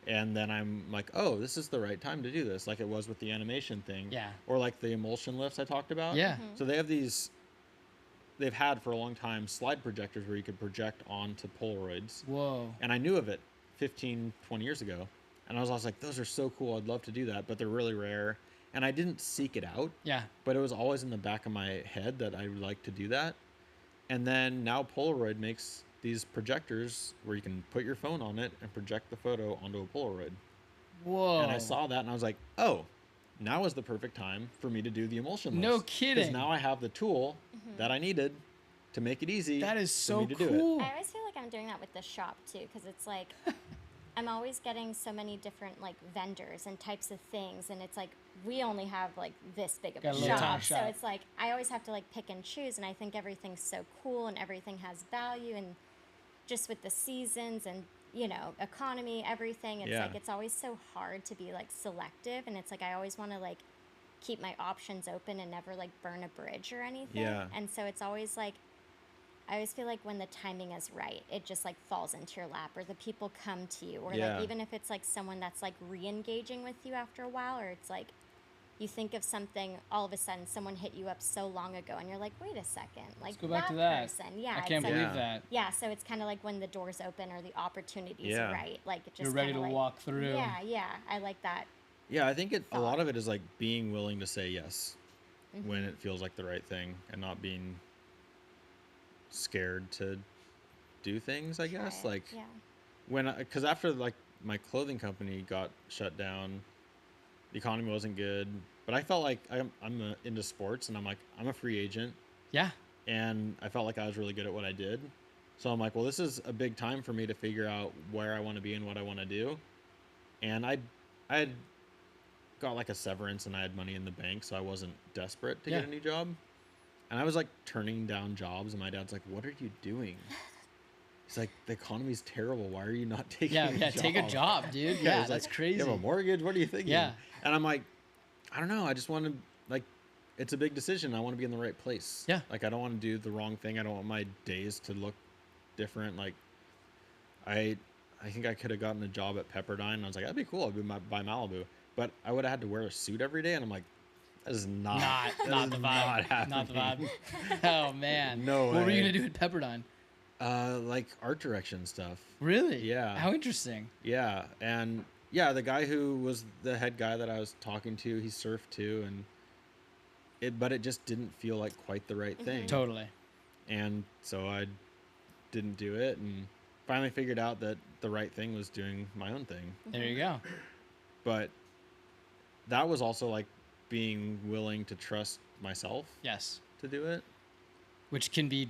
And then I'm like, oh, this is the right time to do this, like it was with the animation thing. Yeah. Or like the emulsion lifts I talked about. Yeah. So they have they've had for a long time slide projectors where you could project onto Polaroids. Whoa. And I knew of it 15, 20 years ago. And I was like, those are so cool. I'd love to do that, but they're really rare. And I didn't seek it out, Yeah. but it was always in the back of my head that I would like to do that. And then now Polaroid makes these projectors where you can put your phone on it and project the photo onto a Polaroid. Whoa. And I saw that and I was like, oh, now is the perfect time for me to do the emulsion lifts. No Because kidding. now I have the tool that I needed to make it easy That is for so me to do it. cool. I always feel like I'm doing that with the shop too, because it's like I'm always getting so many different like vendors and types of things, and it's like we only have like this big of Got a a little tiny shop, so shop. it's like I always have to like pick and choose, and I think everything's so cool and everything has value, and just with the seasons and economy, everything, it's Yeah. like it's always so hard to be like selective, and it's like I always want to like keep my options open and never like burn a bridge or anything. Yeah. And so it's always like I always feel like when the timing is right, it just like falls into your lap, or the people come to you, or Yeah. like even if it's like someone that's like re-engaging with you after a while, or it's like you think of something, all of a sudden someone hit you up so long ago, and you're like, wait a second, like go back to that. person, yeah, I it's can't like- believe Yeah. that. yeah. So it's kind of like when the doors open or the opportunity's Yeah. right, like it just You're ready kinda to like, walk through. Yeah, yeah, I like that. Yeah, I think a lot thought. of it is like being willing to say yes Mm-hmm. when it feels like the right thing and not being scared to do things, I Try guess. it, Like yeah. because after like my clothing company got shut down, the economy wasn't good, but I felt like I'm into sports, and I'm a free agent, Yeah. and I felt like I was really good at what I did. So I'm like, well, this is a big time for me to figure out where I want to be and what I want to do. And I had got like a severance and I had money in the bank, so I wasn't desperate to Yeah. get a new job. And I was like turning down jobs, and my dad's like, "What are you doing?" He's like, "The economy's terrible. Why are you not taking Yeah. a Yeah. job?" Take a job, dude. Yeah, Yeah. he's That's like, crazy. "You have a mortgage? What are you thinking?" Yeah. And I'm like, I don't know. I just want to like, it's a big decision. I want to be in the right place. Yeah. Like I don't want to do the wrong thing. I don't want my days to look different. Like I think I could have gotten a job at Pepperdine, and I was like, that'd be cool. I'd be by Malibu, but I would have had to wear a suit every day, and I'm like, that is not Not that is the vibe. not Not the vibe. happening. Oh man. No What were way. you gonna do at Pepperdine? Like art direction stuff. Really? Yeah. How interesting. Yeah, and yeah, the guy who was the head guy that I was talking to, he surfed too, and but it just didn't feel like quite the right thing. Totally. And so I didn't do it, and finally figured out that the right thing was doing my own thing. There you go. But that was also like being willing to trust myself Yes. to do it. Which can be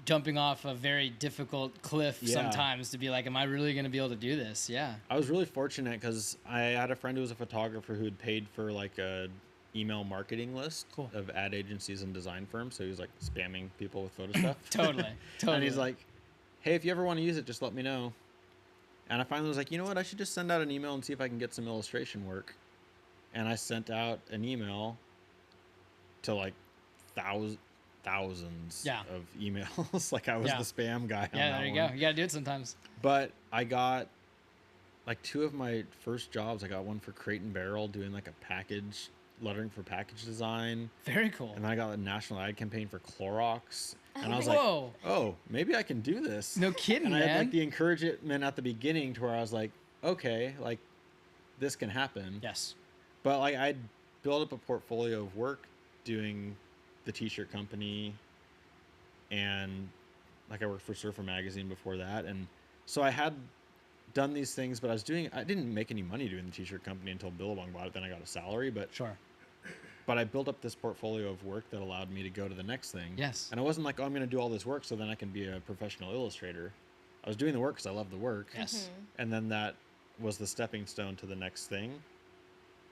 jumping off a very difficult cliff Yeah. sometimes to be like, am I really going to be able to do this? Yeah. I was really fortunate because I had a friend who was a photographer who had paid for like a email marketing list Cool. of ad agencies and design firms. So he was like spamming people with photo stuff. Totally. Totally. And he's like, hey, if you ever want to use it, just let me know. And I finally was like, you know what? I should just send out an email and see if I can get some illustration work. And I sent out an email to like thousands Yeah. of emails. Like I was Yeah. the spam guy. on yeah, that there you one. go. You got to do it sometimes. But I got like two of my first jobs. I got one for Crate and Barrel doing like a package, lettering for package design. Very cool. And then I got a national ad campaign for Clorox. And I was Whoa. like, oh, maybe I can do this. No kidding, And I had man. like the encouragement at the beginning to where I was like, okay, like this can happen. Yes. But like I'd built up a portfolio of work doing the t-shirt company, and like I worked for Surfer Magazine before that. And so I had done these things, but I didn't make any money doing the t-shirt company until Billabong bought it. Then I got a salary, but Sure. I built up this portfolio of work that allowed me to go to the next thing. Yes. And I wasn't like, oh, I'm going to do all this work so then I can be a professional illustrator. I was doing the work because I love the work. Yes. And then that was the stepping stone to the next thing.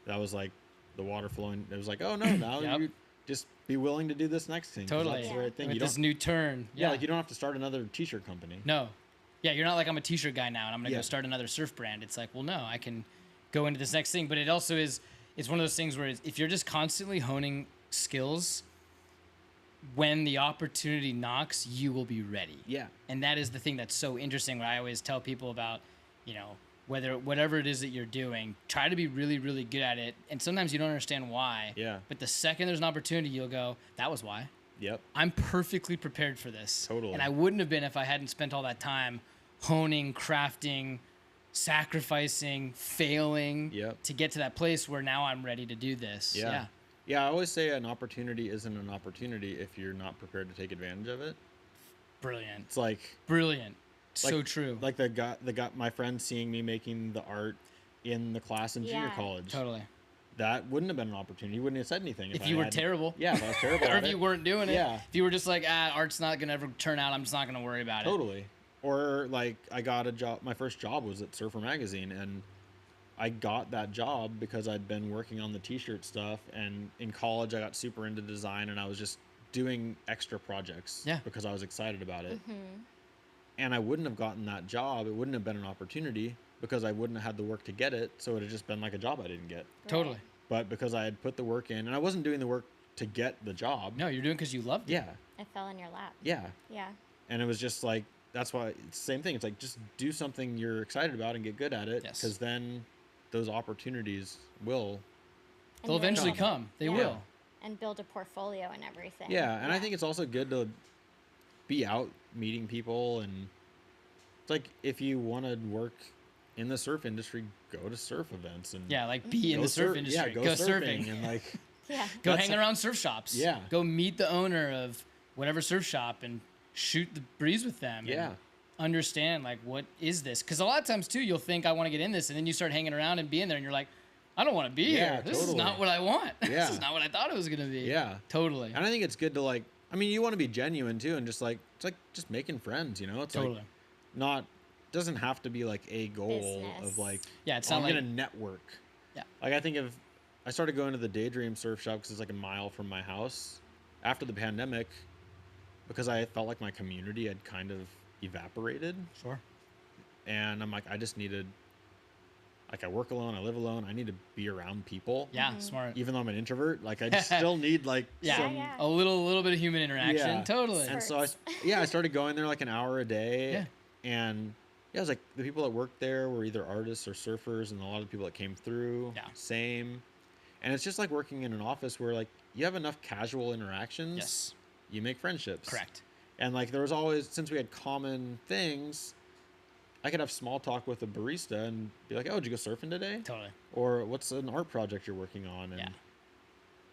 that was like the water flowing. It was like, oh no, now Yep. you just be willing to do this next thing. 'cause Totally. That's the Yeah. right thing. With You this don't, new turn. yeah, like you don't have to start another t-shirt company. No. Yeah, you're not like I'm a t-shirt guy now and I'm going to Yeah. go start another surf brand. It's like, well, no, I can go into this next thing. But it also is, it's one of those things where if you're just constantly honing skills, when the opportunity knocks, you will be ready. Yeah. And that is the thing that's so interesting. What I always tell people about, whatever it is that you're doing, try to be really, really good at it. And sometimes you don't understand why. Yeah. But the second there's an opportunity, you'll go, that was why. Yep. I'm perfectly prepared for this. Totally. And I wouldn't have been if I hadn't spent all that time honing, crafting, sacrificing, failing Yep. to get to that place where now I'm ready to do this. Yeah. Yeah. Yeah, I always say an opportunity isn't an opportunity if you're not prepared to take advantage of it. Brilliant. It's like Brilliant. So Like- true. like the guy my friend seeing me making the art in the class in junior Yeah. college. Totally. That wouldn't have been an opportunity. He wouldn't have said anything If I you were had- terrible. Yeah, if I was terrible Or at if you it. weren't doing it. Yeah. If you were just like, art's not going to ever turn out. I'm just not going to worry about it. Totally. Or like I got a job. My first job was at Surfer Magazine, and I got that job because I'd been working on the t-shirt stuff. And in college, I got super into design, and I was just doing extra projects. Yeah. Because I was excited about it. Mm-hmm. And I wouldn't have gotten that job. It wouldn't have been an opportunity because I wouldn't have had the work to get it. So it would have just been like a job I didn't get. Totally. But because I had put the work in, and I wasn't doing the work to get the job. No, you're doing it because you loved it. Yeah. It fell in your lap. Yeah. Yeah. And it was just like, that's why it's the same thing. It's like, just do something you're excited about and get good at it. Yes. Because then those opportunities will. And They'll you'll eventually build- come. They Yeah. will. And build a portfolio and everything. Yeah. And I think it's also good to be out meeting people. And it's like, if you want to work in the surf industry, go to surf events. And Yeah, like be in go the surf surf- industry. Yeah, go surfing. And like, Yeah. Go That's- hang around surf shops. Yeah. Go meet the owner of whatever surf shop and shoot the breeze with them. Yeah. And understand like what is this? Because a lot of times too, you'll think I want to get in this, and then you start hanging around and being there, and you're like, I don't want to be Yeah, here. This is totally. not what I want. Yeah. This is not what I thought it was gonna be. yeah. Totally. And I think it's good to like, I mean, you want to be genuine too, and just like, it's like just making friends, you know? It's Totally. like not, doesn't have to be like a goal of Business. like, Yeah, it's oh, not I'm like gonna network. Yeah. Like I think if I started going to the Daydream Surf Shop because it's like a mile from my house after the pandemic, because I felt like my community had kind of evaporated, sure. and I'm like, I just needed, like, I work alone, I live alone, I need to be around people. Yeah, Mhm. smart. Even though I'm an introvert, like I just still need like Yeah. some. Yeah. A little bit of human interaction. Yeah. Totally. And so I started going there like an hour a day. Yeah. And yeah, it was like the people that worked there were either artists or surfers, and a lot of the people that came through, Yeah. same. And it's just like working in an office where like you have enough casual interactions, Yes. you make friendships. Correct. And like there was always, since we had common things, I could have small talk with a barista and be like, "Oh, did you go surfing today?" Totally. Or what's an art project you're working on? And Yeah.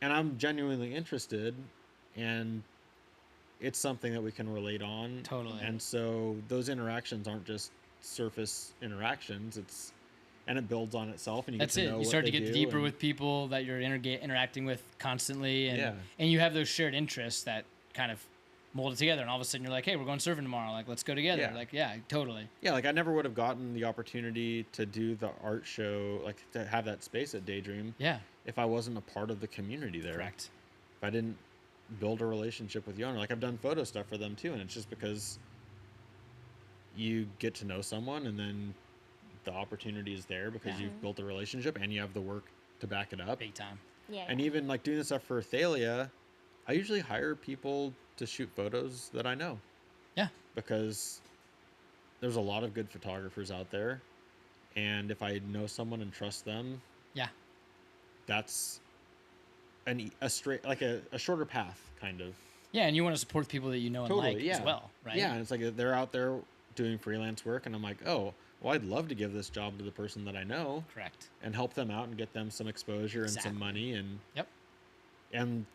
and I'm genuinely interested, and it's something that we can relate on. Totally. And so those interactions aren't just surface interactions. And it builds on itself, and you That's get to it. know You what start to they get do, deeper and- with people that you're interacting with constantly, and Yeah. and you have those shared interests that kind of mold it together. And all of a sudden, you're like, "Hey, we're going surfing tomorrow. Like, let's go together." Yeah. Like, yeah, totally. Yeah, like I never would have gotten the opportunity to do the art show, like to have that space at Daydream, Yeah, if I wasn't a part of the community there. correct. If I didn't build a relationship with the owner. Like I've done photo stuff for them too, and it's just because you get to know someone, and then the opportunity is there because Yeah. you've built a relationship and you have the work to back it up. Big time. Yeah. And even like doing this stuff for Thalia, I usually hire people to shoot photos that I know, Yeah, because there's a lot of good photographers out there, and if I know someone and trust them, yeah, that's a straight, like a shorter path kind of. yeah. And you want to support people that you know and Totally, like yeah. as well, right? Yeah, and it's like they're out there doing freelance work, and I'm like, oh, well, I'd love to give this job to the person that I know Correct. and help them out and get them some exposure and Exactly. some money, and Yep. and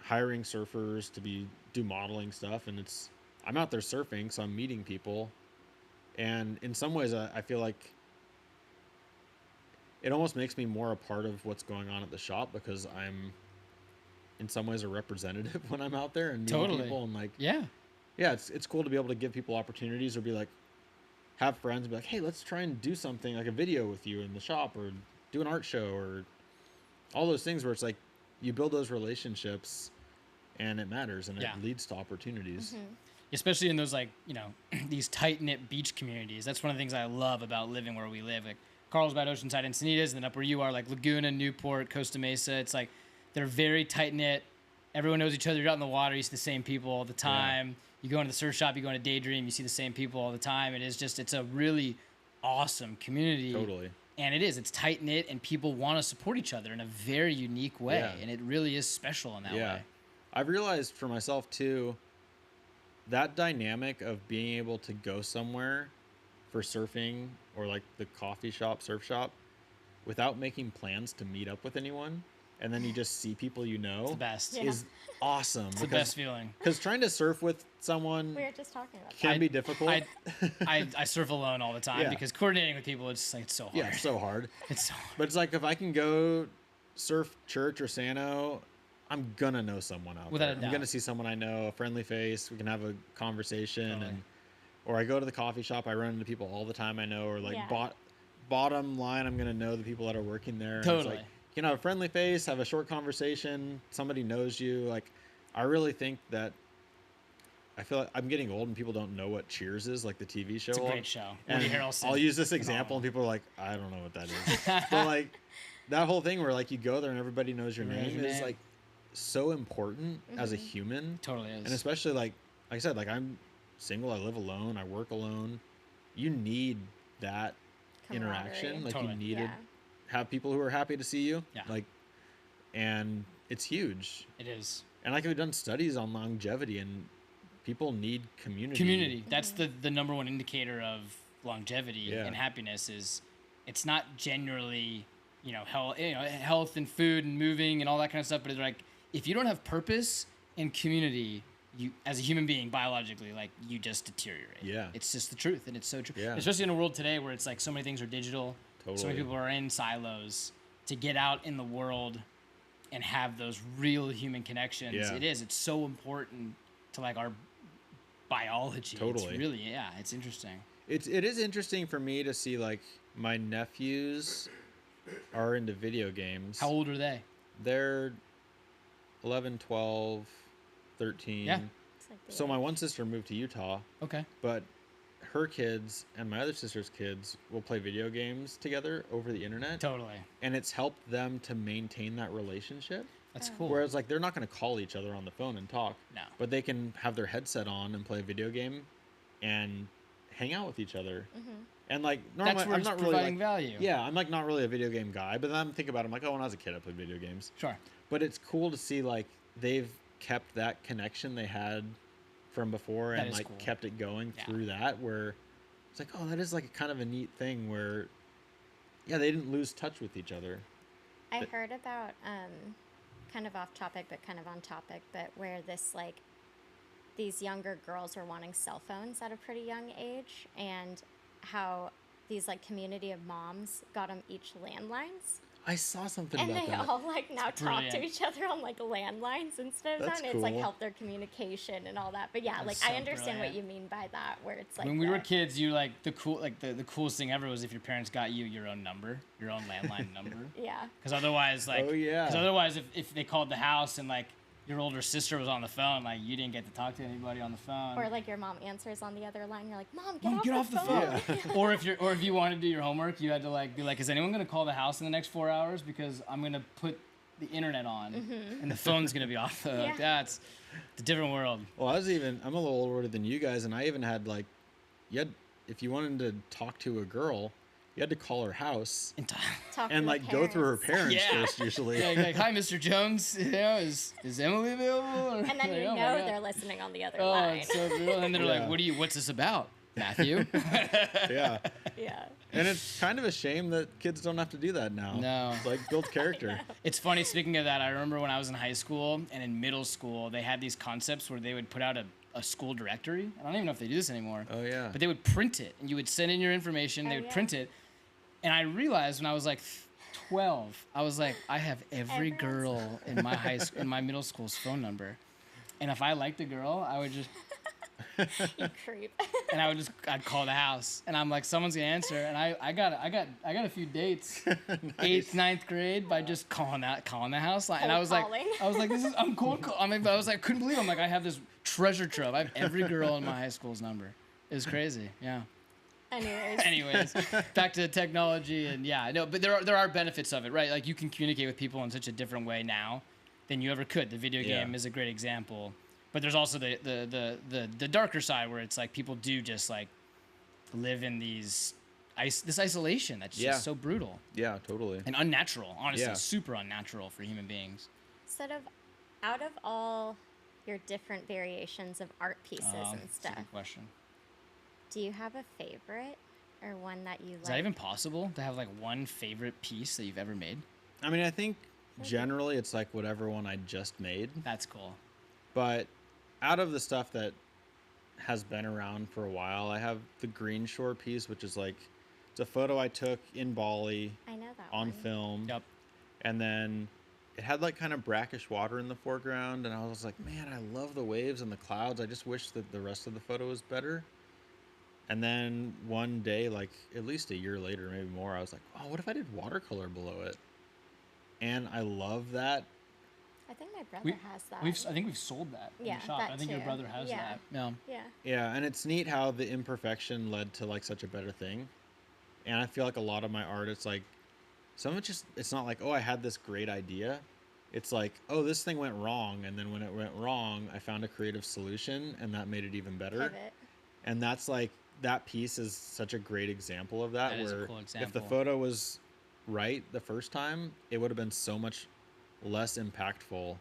hiring surfers to do modeling stuff, and I'm out there surfing, so I'm meeting people, and in some ways I feel like it almost makes me more a part of what's going on at the shop, because I'm in some ways a representative when I'm out there and meeting Totally. people, and like, Yeah. yeah, it's cool to be able to give people opportunities, or be like, have friends and be like, hey, let's try and do something like a video with you in the shop, or do an art show, or all those things where it's like you build those relationships and it matters and Yeah. it leads to opportunities. Especially in those like, these tight-knit beach communities. That's one of the things I love about living where we live. Like Carlsbad, Oceanside, Encinitas, and then up where you are, like Laguna, Newport, Costa Mesa. It's like they're very tight-knit. Everyone knows each other. You're out in the water. You see the same people all the time. You go into the surf shop. You go into Daydream. You see the same people all the time. It's a really awesome community. Totally. And it's tight-knit, and people want to support each other in a very unique way. Yeah. And it really is special in that way. I've realized for myself too, that dynamic of being able to go somewhere for surfing or like the coffee shop, surf shop, without making plans to meet up with anyone, and then you just see people It's the best. is awesome. It's the best feeling. Because trying to surf with someone We were just talking about that. can be difficult. I surf alone all the time Yeah. because coordinating with people, it's so hard. Yeah, it's so hard. It's so hard. But it's like if I can go surf Church or Sano, I'm gonna know someone out Without there. a I'm doubt. gonna see someone I know, a friendly face. We can have a conversation, Totally. or I go to the coffee shop. I run into people all the time I know, or like Yeah. bottom line, I'm gonna know the people that are working there. And it's Totally. like, you can have a friendly face, have a short conversation. Somebody knows you. Like, I really think that. I feel like I'm getting old and people don't know what Cheers is, like the TV show. It's a great show. And Woody Harrelson. I'll use this example, and people are like, I don't know what that is. But like that whole thing where like you go there and everybody knows your Knows name your is name. like so important as a human. Totally is. And especially like I said, like I'm single, I live alone, I work alone. You need that interaction. Camaraderie. Like Totally. you need to Yeah. have people who are happy to see you. Yeah. Like, and it's huge. It is. And like we've done studies on longevity, and people need community. Community. That's the number one indicator of longevity Yeah. and happiness is it's not generally, health and food and moving and all that kind of stuff, but it's like if you don't have purpose and community, you as a human being biologically, like you just deteriorate. Yeah. It's just the truth, and it's so true. Yeah. Especially in a world today where it's like so many things are digital. So Totally. many people are in silos. To get out in the world and have those real human connections, Yeah. it's so important to like our biology. Totally. It's really, it's interesting. It is interesting for me to see like my nephews are into video games. How old are they? They're 11, 12, 13. Yeah. It's like the So my one sister moved to Utah, Okay. but her kids and my other sister's kids will play video games together over the internet, Totally. and it's helped them to maintain that relationship. That's Oh. cool. Whereas like they're not going to call each other on the phone and talk, No. but they can have their headset on and play a video game and hang out with each other. And like normally That's where I'm it's not really providing like, value. yeah, I'm like not really a video game guy, but then I'm thinking about it, I'm like, oh, when I was a kid I played video games. Sure. But it's cool to see like they've kept that connection they had from before That and is like cool. kept it going Yeah. through that, where it's like, oh, that is like kind of a neat thing where yeah, they didn't lose touch with each other. I But- heard about kind of off topic but kind of on topic, but where this like these younger girls were wanting cell phones at a pretty young age, and how these like community of moms got them each landlines, I saw something and about they that. all like now talk to brilliant. each other on like landlines instead of That's that, and it's like cool. helped their communication and all that. But yeah, That's like I so understand what brilliant. you mean by that, where it's like When we were the- kids, you like the coolest thing ever was if your parents got you your own number, your own landline number. yeah. Because otherwise, like, Oh, yeah. Because otherwise, if they called the house and like your older sister was on the phone, like you didn't get to talk to anybody on the phone. Or like your mom answers on the other line, you're like, Mom, Mom, get off the phone. phone. or if you wanted to do your homework, you had to like be like, is anyone gonna call the house in the next 4 hours because I'm gonna put the internet on and the phone's gonna be off. Yeah. That's it's a different world. Well, I'm a little older than you guys, and I even had like, if you wanted to talk to a girl, you had to call her house Talk to and the like go through her parents. parents Yeah. first usually. Like, hi, Mr. Jones. Is Emily available? Or, And then like, you oh my know God. they're listening on the other Oh, line. it's so real. And they're Yeah. like, what's this about, Matthew? Yeah. Yeah. And it's kind of a shame that kids don't have to do that now. No. It's like build character. It's funny, speaking of that, I remember when I was in high school and in middle school, they had these concepts where they would put out a school directory. I don't even know if they do this anymore. Oh yeah. But they would print it, and you would send in your information. They Oh, would yeah. print it. And I realized when I was like 12, I was like, I have every Everyone's- girl in my in my middle school's phone number. And if I liked a girl, I would just You creep. And I'd call the house, and I'm like, someone's gonna answer, and I got a few dates, eighth, ninth grade, by just calling the house line, and I was calling. like, I'm cold call. I mean, but I was like, couldn't believe it. I'm like, I have this treasure trove. I have every girl in my high school's number. It was crazy. Yeah. Anyways, back to technology, and yeah, no, but there are benefits of it, right? Like, you can communicate with people in such a different way now than you ever could. The video game is a great example. But there's also the darker side, where it's like people do just like live in this isolation that's just so brutal. Yeah, totally. And unnatural, honestly, super unnatural for human beings. Sort of, out of all your different variations of art pieces and That's a stuff, good question. do you have a favorite or one that you like? Is that even possible to have like one favorite piece that you've ever made? I mean, I think generally it's like whatever one I just made. That's cool. But out of the stuff that has been around for a while, I have the Green Shore piece, which is like, it's a photo I took in Bali I know that on one. film. Yep. And then it had like kind of brackish water in the foreground. And I was like, man, I love the waves and the clouds. I just wish that the rest of the photo was better. And then one day, like at least a year later, maybe more, I was like, oh, what if I did watercolor below it? And I love that. I think my brother has that. I think we've sold that in Yeah, the shop. that I think your too. brother has Yeah. that. Yeah. Yeah. Yeah, and it's neat how the imperfection led to like such a better thing. And I feel like a lot of my art, it's like, some of it just, it's not like, oh, I had this great idea. It's like, oh, this thing went wrong. And then when it went wrong, I found a creative solution, and that made it even better. Pivot. And that's like, that piece is such a great example of that. That is a where cool if the example. photo was right the first time, it would have been so much less impactful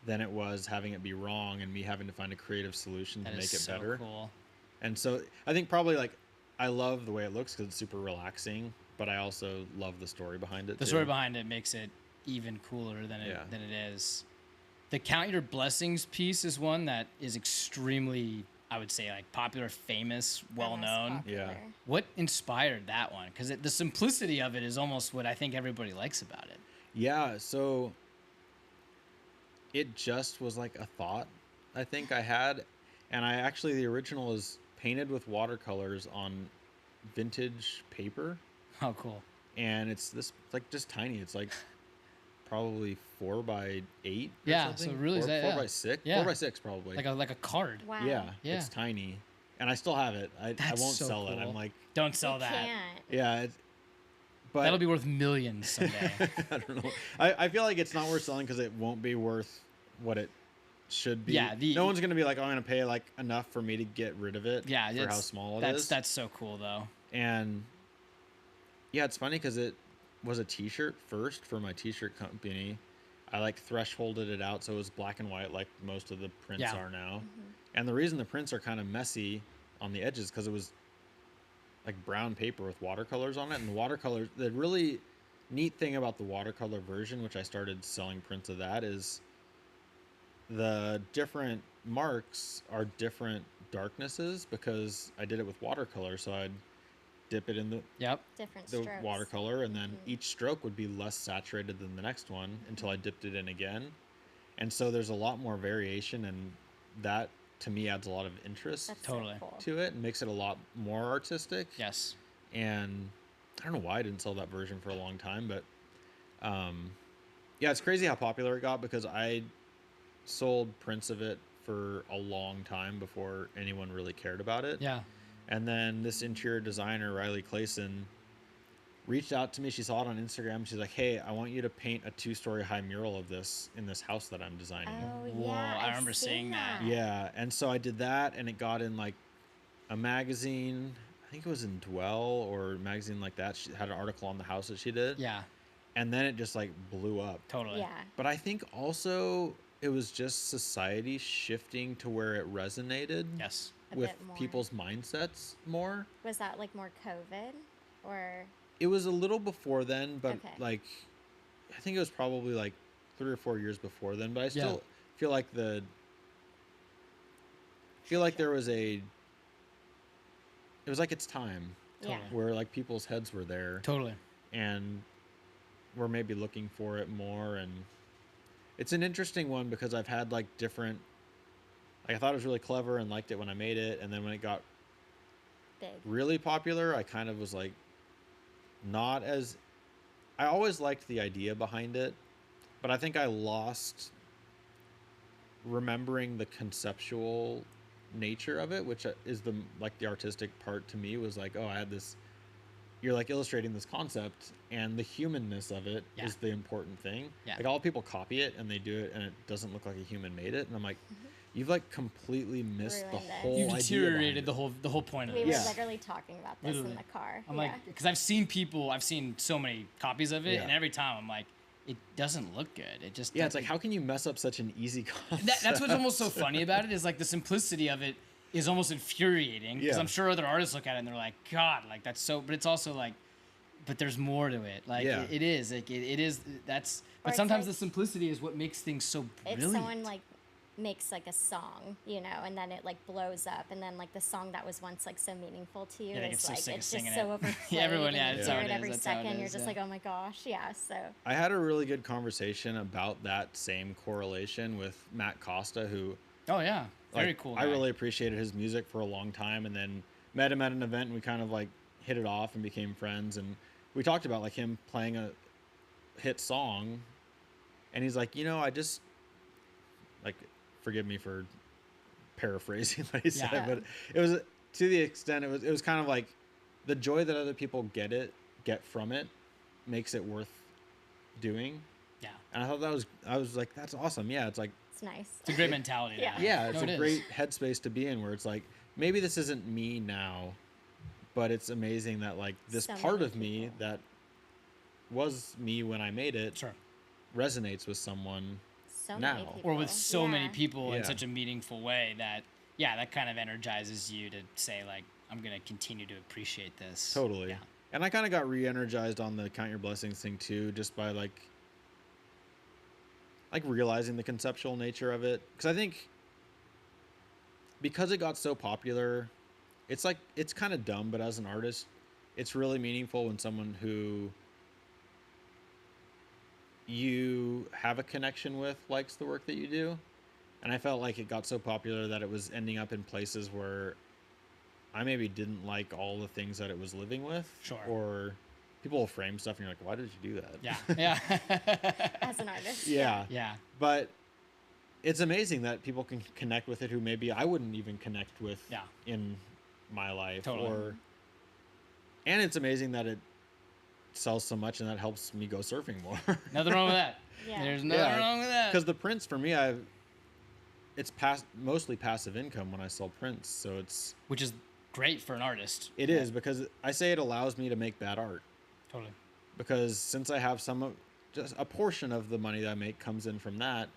than it was having it be wrong and me having to find a creative solution That to is make it so better. cool. And so I think probably like, I love the way it looks because it's super relaxing, but I also love the story behind it. The too. story behind it makes it even cooler than it is. The Count Your Blessings piece is one that is extremely, I would say, like popular, famous, well known. Yeah. What inspired that one? Because the simplicity of it is almost what I think everybody likes about it. Yeah, so it just was like a thought I think I had, and I actually, the original is painted with watercolors on vintage paper, Oh, cool. and it's this like just tiny. It's like probably 4x8. Or Yeah, something. so really is that- 4x6? yeah. 4x6 probably. Like a card. Wow. Yeah, Yeah. it's tiny, and I still have it. I That's won't so sell it. cool. I'm like, Don't sell You that. can't. yeah, but That'll be worth millions someday. I don't know. I feel like it's not worth selling because it won't be worth what it should be. Yeah, no one's gonna be like, oh, I'm gonna pay like enough for me to get rid of it. Yeah, for how small it is. That's so cool though. And yeah, it's funny because it was a T-shirt first for my T-shirt company. I like thresholded it out so it was black and white like most of the prints Yeah. are now. And the reason the prints are kind of messy on the edges because it was like brown paper with watercolors on it, and the watercolors, the really neat thing about the watercolor version, which I started selling prints of that, is the different marks are different darknesses because I did it with watercolor. So I'd dip it in the Yep. Different the strokes. watercolor, and then each stroke would be less saturated than the next one until I dipped it in again. And so there's a lot more variation, and that to me adds a lot of interest That's Totally. So cool. to it and makes it a lot more artistic. Yes. And I don't know why I didn't sell that version for a long time, but yeah, it's crazy how popular it got because I sold prints of it for a long time before anyone really cared about it. Yeah. And then this interior designer, Riley Clayson, reached out to me. She saw it on Instagram. She's like, hey, I want you to paint a 2-story high mural of this in this house that I'm designing. Oh, Whoa, yeah. I I've remember seen seeing that. Yeah. And so I did that, and it got in like a magazine. I think it was in Dwell or a magazine like that. She had an article on the house that she did. Yeah. And then it just like blew up. Totally. Yeah. But I think also it was just society shifting to where it resonated Yes. A with bit more. people's mindsets more. Was that like more COVID or? It was a little before then, but Okay. like I think it was probably like 3 or 4 years before then, but I still feel like there was it was like its time Yeah. where like people's heads were there Totally. and we're maybe looking for it more. And it's an interesting one because I've had like different Like I thought it was really clever and liked it when I made it, and then when it got Big. really popular, I kind of was like, not as. I always liked the idea behind it, but I think I lost remembering the conceptual nature of it, which is the artistic part to me was like, oh, I had this. You're like illustrating this concept, and the humanness of it is the important thing. Yeah. Like all people copy it and they do it, and it doesn't look like a human made it, and I'm like, you've like completely missed the Ruined it. whole You idea deteriorated behind the whole point of We it. were Yeah. literally talking about this in the car. I'm like, because I've seen so many copies of it, Yeah. and every time I'm like, it doesn't look good. It just Yeah, it's like, how can you mess up such an easy concept? that's what's almost so funny about it is like the simplicity of it is almost infuriating because Yeah. I'm sure other artists look at it and they're like, God, like that's so. But it's also like, but there's more to it. Like Yeah. it is like it is that's. Or But it's sometimes like- the simplicity is what makes things so if brilliant. someone like makes like a song, you know, and then it like blows up, and then like the song that was once like so meaningful to you Yeah, they is get so like sick of it's singing just so it. overplayed. Yeah, everyone- yeah, and that's you how hear it it is, every that's how it second. You're is, just yeah. like, oh my gosh, yeah. So I had a really good conversation about that same correlation with Matt Costa, who Oh yeah, very like, cool. I guy. really appreciated his music for a long time, and then met him at an event, and we kind of like hit it off and became friends. And we talked about like him playing a hit song, and he's like, I just like, forgive me for paraphrasing what he said, Yeah. but it was to the extent it was kind of like the joy that other people get from it makes it worth doing. Yeah, And I thought I was like, that's awesome. Yeah, it's like, it's nice. it's a great mentality. to Yeah. have. yeah, it's No, it a is. great headspace to be in where it's like, maybe this isn't me now, but it's amazing that like this So part many of me people. that was me when I made it Sure. resonates with someone. So now. many people. Or with so many Yeah. people in Yeah. such a meaningful way that that kind of energizes you to say like, I'm gonna continue to appreciate this. Totally. Yeah. And I kind of got re-energized on the Count Your Blessings thing too, just by like realizing the conceptual nature of it. Because I think because it got so popular, it's like, it's kind of dumb, but as an artist, it's really meaningful when someone who you have a connection with likes the work that you do. And I felt like it got so popular that it was ending up in places where I maybe didn't like all the things that it was living with. Sure. Or people will frame stuff and you're like, why did you do that? Yeah. Yeah. As an artist. Yeah. Yeah. But it's amazing that people can connect with it who maybe I wouldn't even connect with Yeah. in my life. Totally. And it's amazing that it sells so much and that helps me go surfing more. Nothing wrong with that. Yeah. There's nothing wrong with that. Because the prints for me, it's mostly passive income when I sell prints. So Which is great for an artist. it is because I say it allows me to make bad art. Totally. Because since I have just a portion of the money that I make comes in from that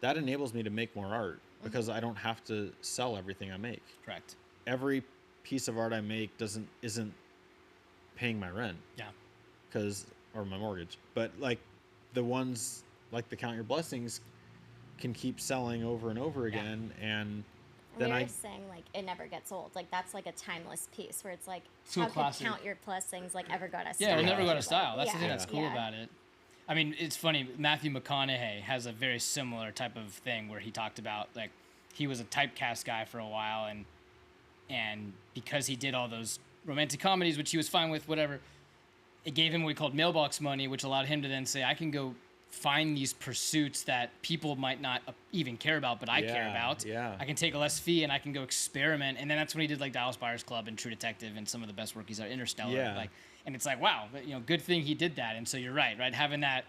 enables me to make more art because I don't have to sell everything I make. Correct. Every piece of art I make isn't paying my rent Yeah. or my mortgage, but like the ones like the Count Your Blessings can keep selling over and over again, and then we were saying like it never gets old. Like that's like a timeless piece where it's like So how classic. could Count Your Blessings like ever go out of Yeah, style? it'll never go out Like, of style. That's the thing yeah. that's cool Yeah. about it. I mean, it's funny. Matthew McConaughey has a very similar type of thing where he talked about like he was a typecast guy for a while, and because he did all those romantic comedies, which he was fine with, whatever, it gave him what he called mailbox money, which allowed him to then say, I can go find these pursuits that people might not even care about, but I care about. Yeah. I can take a less fee and I can go experiment. And then that's when he did like Dallas Buyers Club and True Detective and some of the best work he's done, Interstellar. Yeah. Like, and it's like, wow, but, good thing he did that. And so you're right? Having that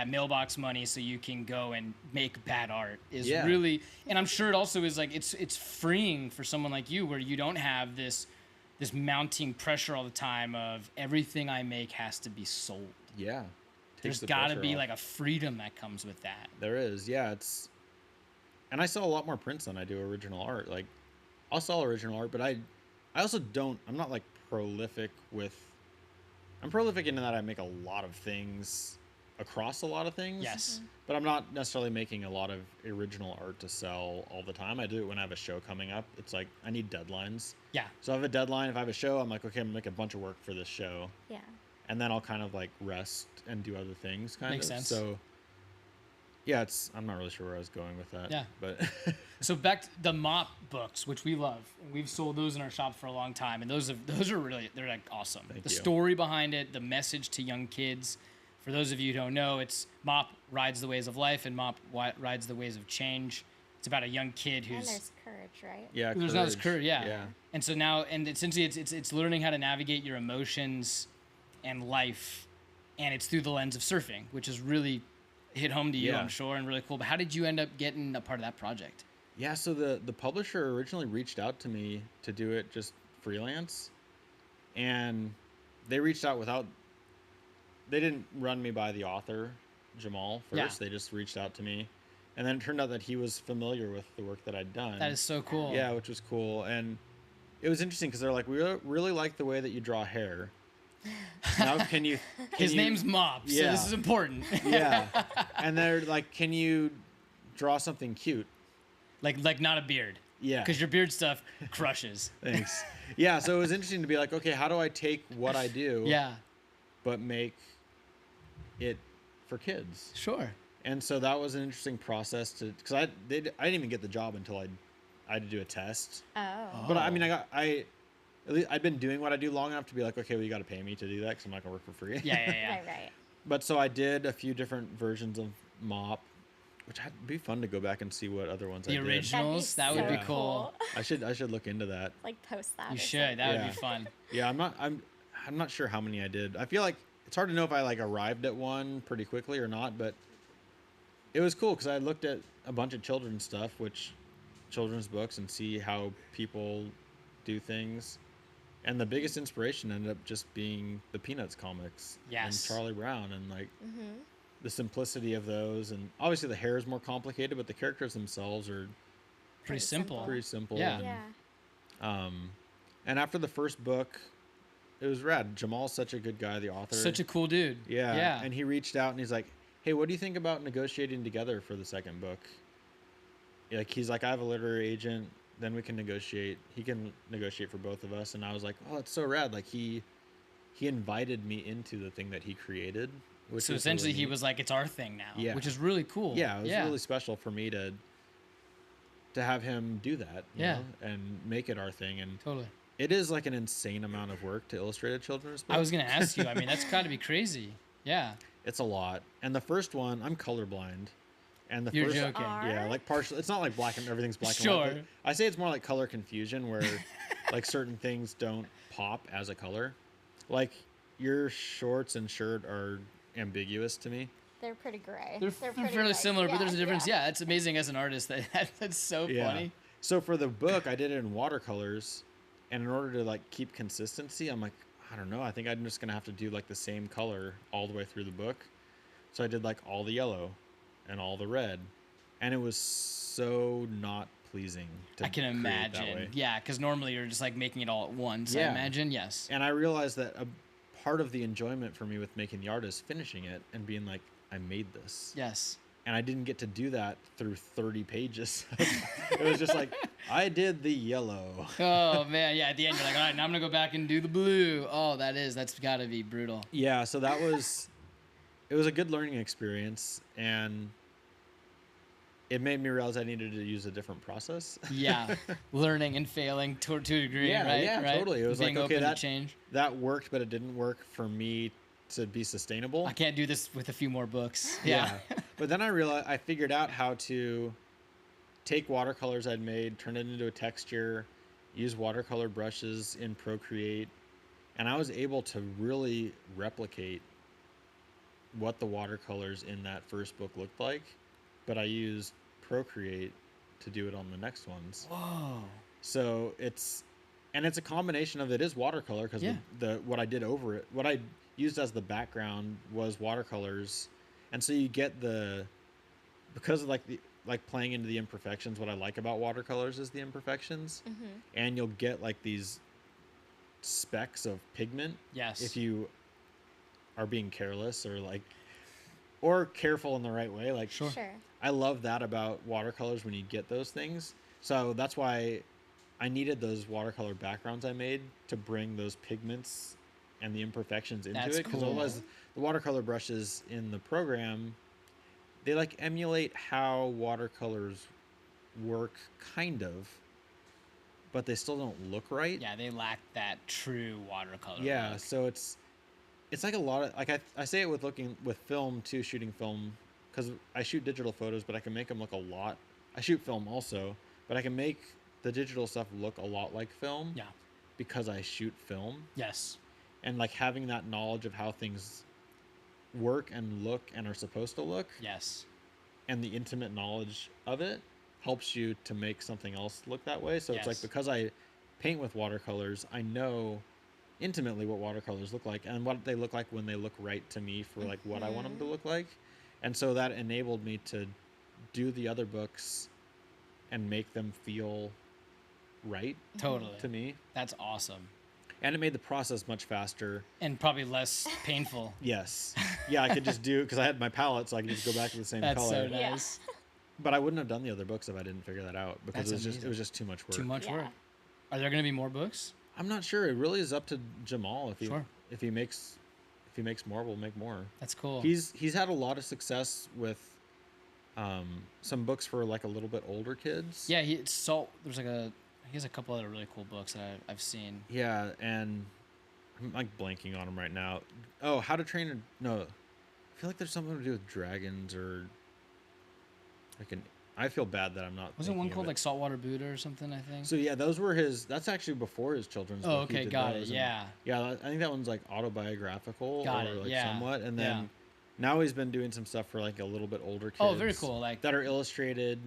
mailbox money so you can go and make bad art is Yeah. really, and I'm sure it also is like, it's freeing for someone like you where you don't have this mounting pressure all the time of everything I make has to be sold. Yeah. There's Takes the got to pressure be off. like a freedom that comes with that. There is, yeah. And I sell a lot more prints than I do original art. Like, I'll sell original art, but I also don't. I'm not like prolific with. I'm prolific in that I make a lot of things across a lot of things. Yes. But I'm not necessarily making a lot of original art to sell all the time. I do it when I have a show coming up. It's like I need deadlines. Yeah. So I have a deadline. If I have a show, I'm like, okay, I'm gonna make a bunch of work for this show. Yeah. And then I'll kind of like rest and do other things. Makes sense. So yeah, I'm not really sure where I was going with that. Yeah. But So back to the mop books, which we love. We've sold those in our shop for a long time, and those are really, they're like awesome. Thank The you. story behind it, the message to young kids. For those of you who don't know, it's Mop Rides the Ways of Life and Mop Rides the Ways of Change. It's about a young kid And who's there's courage, right? Yeah, there's now this courage, yeah. Yeah. And so now, and essentially, it's learning how to navigate your emotions and life, and it's through the lens of surfing, which is really hit home to you, Yeah. I'm sure, and really cool. But how did you end up getting a part of that project? Yeah, so the publisher originally reached out to me to do it just freelance, and they reached out without. They didn't run me by the author, Jamal, first. Yeah. They just reached out to me, and then it turned out that he was familiar with the work that I'd done. That is so cool. Yeah, which was cool, and it was interesting because they're like, we really like the way that you draw hair. Now, can you? His name's Mop, so Yeah. this is important. Yeah, and they're like, can you draw something cute? like not a beard. Yeah. Because your beard stuff crushes. Thanks. Yeah, so it was interesting to be like, okay, how do I take what I do, Yeah, but make it for kids? sure. And so that was an interesting process to, because I didn't even get the job until I had to do a test. Oh. But I mean, at least I'd been doing what I do long enough to be like, okay, well, you got to pay me to do that because I'm not gonna work for free. Yeah. Right. But so I did a few different versions of Mop, which would be fun to go back and see what other ones The I did. originals, that would be so cool. I should look into that. Like post that. You or should. something. That would Yeah. be fun. Yeah, I'm not sure how many I did. I feel like it's hard to know if I like arrived at one pretty quickly or not, but it was cool because I looked at a bunch of children's stuff, children's books, and see how people do things. And the biggest inspiration ended up just being the Peanuts comics Yes. and Charlie Brown, and like Mm-hmm. the simplicity of those. And obviously the hair is more complicated, but the characters themselves are Pretty simple. pretty simple. Yeah. And, Yeah. and after the first book, it was rad. Jamal's such a good guy, the author. Such a cool dude. Yeah. Yeah. And he reached out and he's like, hey, what do you think about negotiating together for the second book? Like, he's like, I have a literary agent, then we can negotiate. He can negotiate for both of us. And I was like, oh, it's so rad. Like, he invited me into the thing that he created. Which So was essentially, really he neat. was like, "It's our thing now," Yeah. which is really cool. Yeah, it was really special for me to have him do that. You Yeah. know, and make it our thing. And Totally. it is like an insane amount of work to illustrate a children's book. I was gonna ask you. I mean, that's got to be crazy. Yeah. It's a lot. And the first one, I'm colorblind. And the You're first joking. Yeah, like partial. It's not like black and everything's black and Sure. white. But I say it's more like color confusion where like certain things don't pop as a color. Like your shorts and shirt are ambiguous to me. They're pretty gray. They're pretty fairly light. similar, but there's a difference. Yeah. Yeah, it's amazing as an artist. That's so Yeah. funny. So for the book, I did it in watercolors, and in order to like keep consistency, I'm like, I don't know. I think I'm just gonna have to do like the same color all the way through the book. So I did like all the yellow and all the red, and it was so not pleasing to I can create that imagine. way. Yeah, because normally you're just like making it all at once. I Yeah. imagine. Yes. And I realized that a part of the enjoyment for me with making the art is finishing it and being like, I made this. Yes. And I didn't get to do that through 30 pages. It was just like, I did the yellow. Oh man, yeah. At the end, you're like, all right, now I'm gonna go back and do the blue. Oh, that's gotta be brutal. Yeah, so it was a good learning experience, and it made me realize I needed to use a different process. Yeah, learning and failing to a degree, Yeah, right? yeah, right? totally. It was Being like, okay, open that to change. that worked, but it didn't work for me to be sustainable. I can't do this with a few more books. Yeah. But then I figured out how to take watercolors I'd made, turn it into a texture, use watercolor brushes in Procreate, and I was able to really replicate what the watercolors in that first book looked like, but I used Procreate to do it on the next ones. Whoa. So it's a combination of, it is watercolor because Yeah. the what I did over it, what I used as the background was watercolors, and so you get because of like playing into the imperfections. What I like about watercolors is the imperfections, Mm-hmm. and you'll get like these specks of pigment Yes. if you are being careless or careful in the right way. Like, Sure. Sure. I love that about watercolors when you get those things. So that's why I needed those watercolor backgrounds I made to bring those pigments and the imperfections into That's it. Because cool. otherwise, the watercolor brushes in the program, they like emulate how watercolors work kind of, but they still don't look right. Yeah, they lack that true watercolor Yeah, look. so it's like a lot of, like, I say it with looking with film too, shooting film, because I shoot digital photos, but I can make them look a lot. I shoot film also, but I can make the digital stuff look a lot like film. Yeah. Because I shoot film, Yes. and like having that knowledge of how things work and look and are supposed to look, Yes. and the intimate knowledge of it helps you to make something else look that way. So it's like, Yes. because I paint with watercolors, I know intimately what watercolors look like and what they look like when they look right to me for like what I want them to look like. And so that enabled me to do the other books and make them feel right Totally. to me. That's awesome. And it made the process much faster. And probably less painful. Yes. Yeah, I could just do, because I had my palette, so I could just go back to the same That's color. so nice. But I wouldn't have done the other books if I didn't figure that out, because That's it was just too much work. Too much Yeah. work. Are there going to be more books? I'm not sure. It really is up to Jamal. Sure. If he makes more, we'll make more. That's cool. He's had a lot of success with some books for like a little bit older kids. Yeah, he has a couple other really cool books that I've seen. Yeah, and I'm like blanking on them right now. Oh, How to Train a No. I feel like there's something to do with dragons or like an. I feel bad that I'm not. Wasn't one thinking of called it. like Saltwater Buddha or something, I think? So yeah, those were his. That's actually before his children's. Oh, book. He okay, did got it. those, and- Yeah. Yeah, I think that one's like autobiographical Got or it, like yeah, somewhat, and then yeah. now he's been doing some stuff for like a little bit older kids. Oh, very cool. Like that are illustrated.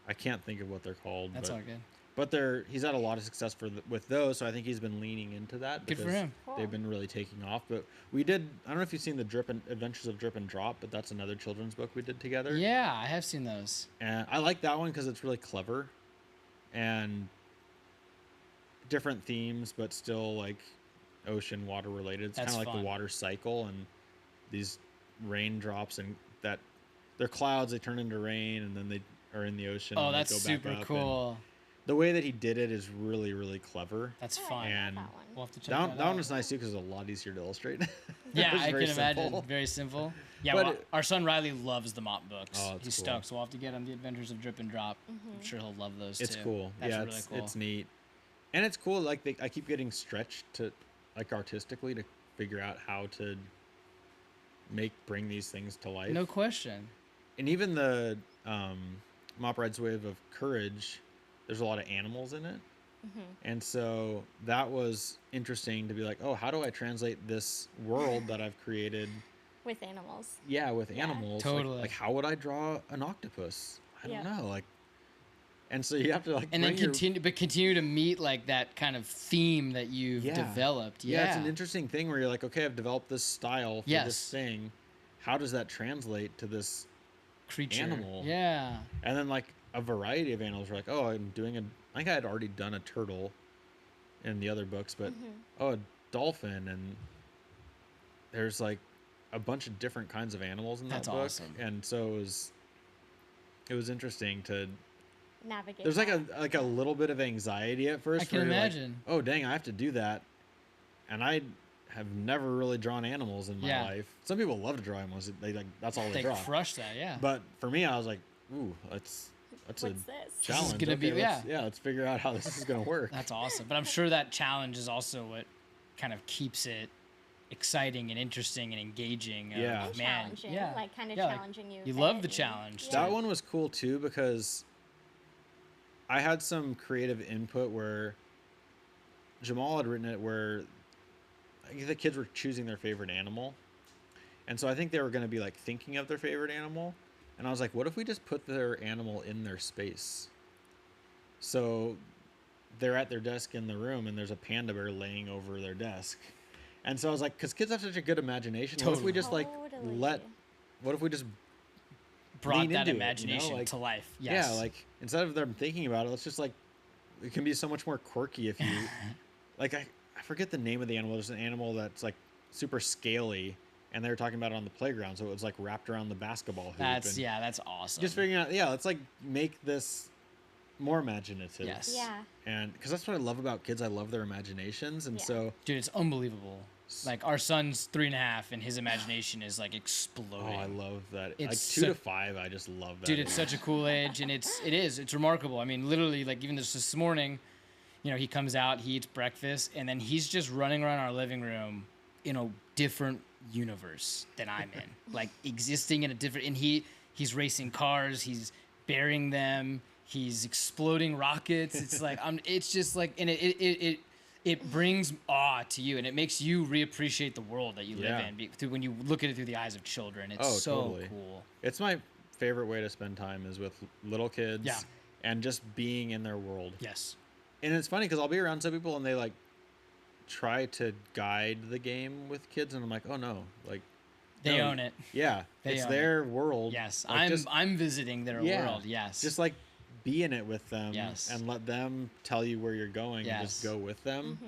I can't think of what they're called. that's but, all good. But he's had a lot of success with those, so I think he's been leaning into that. Good for because him. Cool. They've been really taking off. But we did. I don't know if you've seen the Adventures of Drip and Drop, but that's another children's book we did together. Yeah, I have seen those. And I like that one because it's really clever, and different themes, but still like ocean water related. It's kind That's of like fun. the water cycle and these raindrops, and that they're clouds. They turn into rain, and then they are in the ocean. Oh, and they that's go back super up, and cool. the way that he did it is really, really clever. That's Oh, I fun. love And that one. We'll have to check That that one out. was nice too because it's a lot easier to illustrate. Yeah, It was I very can imagine. simple. Very simple. Yeah, But well, it- our son Riley loves the mop books. Oh, that's He's cool. stoked, so we'll have to get him the Adventures of Drip and Drop. I'm sure he'll love those It's too. cool. That's Yeah, really cool. it's neat, and it's cool. Like I keep getting stretched to, like artistically, to figure out how to bring these things to life. No question. And even the Mop Ride's Wave of Courage, there's a lot of animals in it. And so that was interesting to be like, oh, how do I translate this world that I've created? With animals. Yeah, with animals. Totally. Like how would I draw an octopus? I don't Yeah. know. Like, and so you have to like And then bring your- continue to meet like that kind of theme that you've Yeah. developed. Yeah, Yeah, it's an interesting thing where you're like, okay, I've developed this style for Yes. this thing. How does that translate to this creature. animal? Yeah. And then like a variety of animals. We're like, oh, I think I had already done a turtle in the other books, but a dolphin, and there's like a bunch of different kinds of animals in that That's book. awesome. And so it was interesting to. Navigate. There's like that. a little bit of anxiety at first. I can where you're like, imagine. oh dang, I have to do that, and I have never really drawn animals in my Yeah. life. Some people love to draw animals. They like that's all they They draw. crush that. Yeah. But for me, I was like, ooh, that's What's a this? challenge. gonna be- Let's figure out how this is gonna work. That's awesome. But I'm sure that challenge is also what kind of keeps it exciting and interesting and engaging. Yeah. And Man. challenging. Yeah. Like kind of Yeah, like, challenging you. you with love it the and- challenge, That too. one was cool too because I had some creative input where Jamal had written it where the kids were choosing their favorite animal. And so I think they were going to be like thinking of their favorite animal. And I was like, what if we just put their animal in their space? So they're at their desk in the room and there's a panda bear laying over their desk. And so I was like, because kids have such a good imagination. What if we Totally. just like Totally. what if we just Brought lean that into it, you know, imagination like- to life. Yes. Yeah, like instead of them thinking about it, let's just like it can be so much more quirky if you like I forget the name of the animal. There's an animal that's like super scaly, and they were talking about it on the playground, so it was like wrapped around the basketball hoop. That's and that's awesome. just figuring out, yeah, let's like make this more imaginative. Yes. Yeah. And because that's what I love about kids, I love their imaginations, and Yeah. so Dude, it's unbelievable. Like our son's 3.5, and his imagination is like Oh, exploding. I love that. It's Like 2 so- to 5, I just love that. Dude, it's such a cool age, and it's remarkable. I mean, literally, like even just this morning, you know, he comes out, he eats breakfast, and then he's just running around our living room in a different universe than I'm in, like existing in a different. And he's racing cars, he's burying them, he's exploding rockets. It's like it's just like, and it brings awe to you, and it makes you reappreciate the world that you live in through when you look at it through the eyes of children. It's so totally. cool. It's my favorite way to spend time is with little kids. Yeah. And just being in their world. Yes. And it's funny because I'll be around some people and they like try to guide the game with kids, and I'm like, oh no, like They no, own it. Yeah, They it's own their world. Yes, Like, I'm visiting their world. Yes, just like be in it with them. Yes. And let them tell you where you're going. And just Yes. go with them.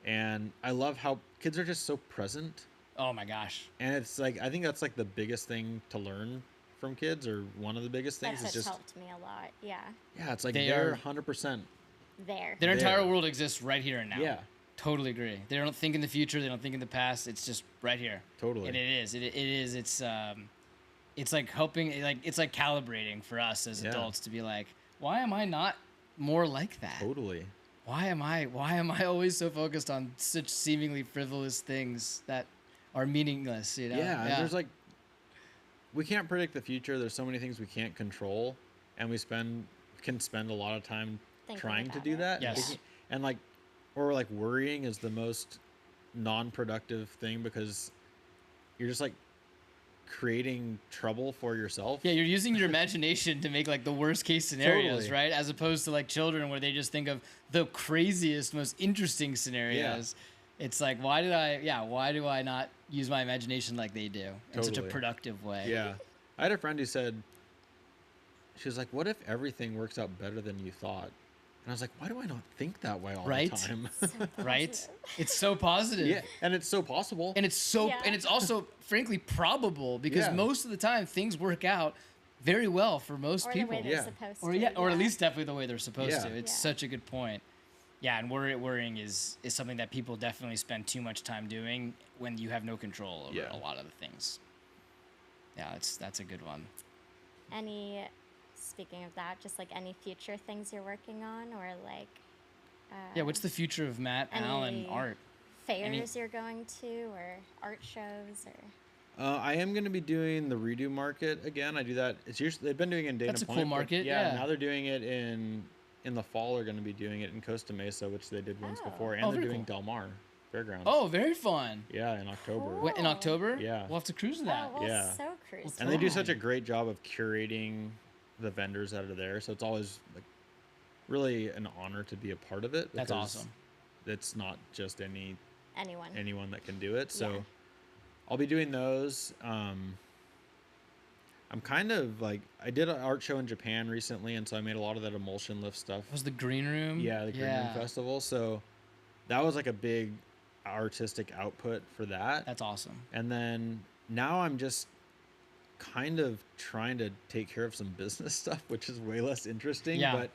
And I love how kids are just so present. oh my gosh. And it's like I think that's like the biggest thing to learn from kids, or one of the biggest things That's is just helped me a lot. Yeah, yeah, it's like They they're are- 100%. there. Their entire There. world exists right here and now. Yeah, Totally agree. They don't think in the future. They don't think in the past. It's just right here. totally. And it is. It is. It's like helping. Like it's like calibrating for us as Yeah. adults to be like, why am I not more like that? Totally. Why am I always so focused on such seemingly frivolous things that are meaningless? You know. Yeah, and there's like we can't predict the future. There's so many things we can't control, and we can spend a lot of time Thinking trying to about do it. that. Yes. And like, or like worrying is the most non-productive thing because you're just like creating trouble for yourself. Yeah, you're using your imagination to make like the worst case scenarios, Totally. right? As opposed to like children where they just think of the craziest, most interesting scenarios. It's like, why do I not use my imagination like they do in such a Totally. productive way? Yeah. I had a friend who said, she was like, what if everything works out better than you thought? And I was like, why do I not think that way all Right? the time? So Right? positive. It's so positive. Yeah. And it's so possible. And it's so Yeah. and it's also frankly probable because Yeah. most of the time things work out very well for most Or people. the way they're Yeah. supposed Or to. or at least definitely the way they're supposed Yeah. to. It's Yeah. such a good point. Yeah, and worrying is something that people definitely spend too much time doing when you have no control over Yeah. a lot of the things. Yeah, that's a good one. Speaking of that, just like any future things you're working on, or like Yeah, what's the future of Matt Allen any- art? fairs you're going to, or art shows, or I am going to be doing the redo market again. I do that. It's usually they've been doing it in Dana That's a Point, cool but market, Yeah, yeah. now they're doing it in the fall. They're going to be doing it in Costa Mesa, which they did once Oh. before, and Oh, they're very doing cool. Del Mar Fairgrounds. Oh, very fun. yeah, in October. Cool. What, in October? Yeah. We'll have to cruise that. oh, well, Yeah. so cruise. And they do fun. such a great job of curating the vendors that are there, so it's always like really an honor to be a part of it. That's because awesome. It's not just anyone. anyone that can do it. So Yeah. I'll be doing those. I'm kind of like I did an art show in Japan recently, and so I made a lot of that emulsion lift stuff. Was the green room? Yeah, the Green Room Festival. So that was like a big artistic output for that. That's awesome. And then now I'm just kind of trying to take care of some business stuff, which is way less interesting. Yeah. But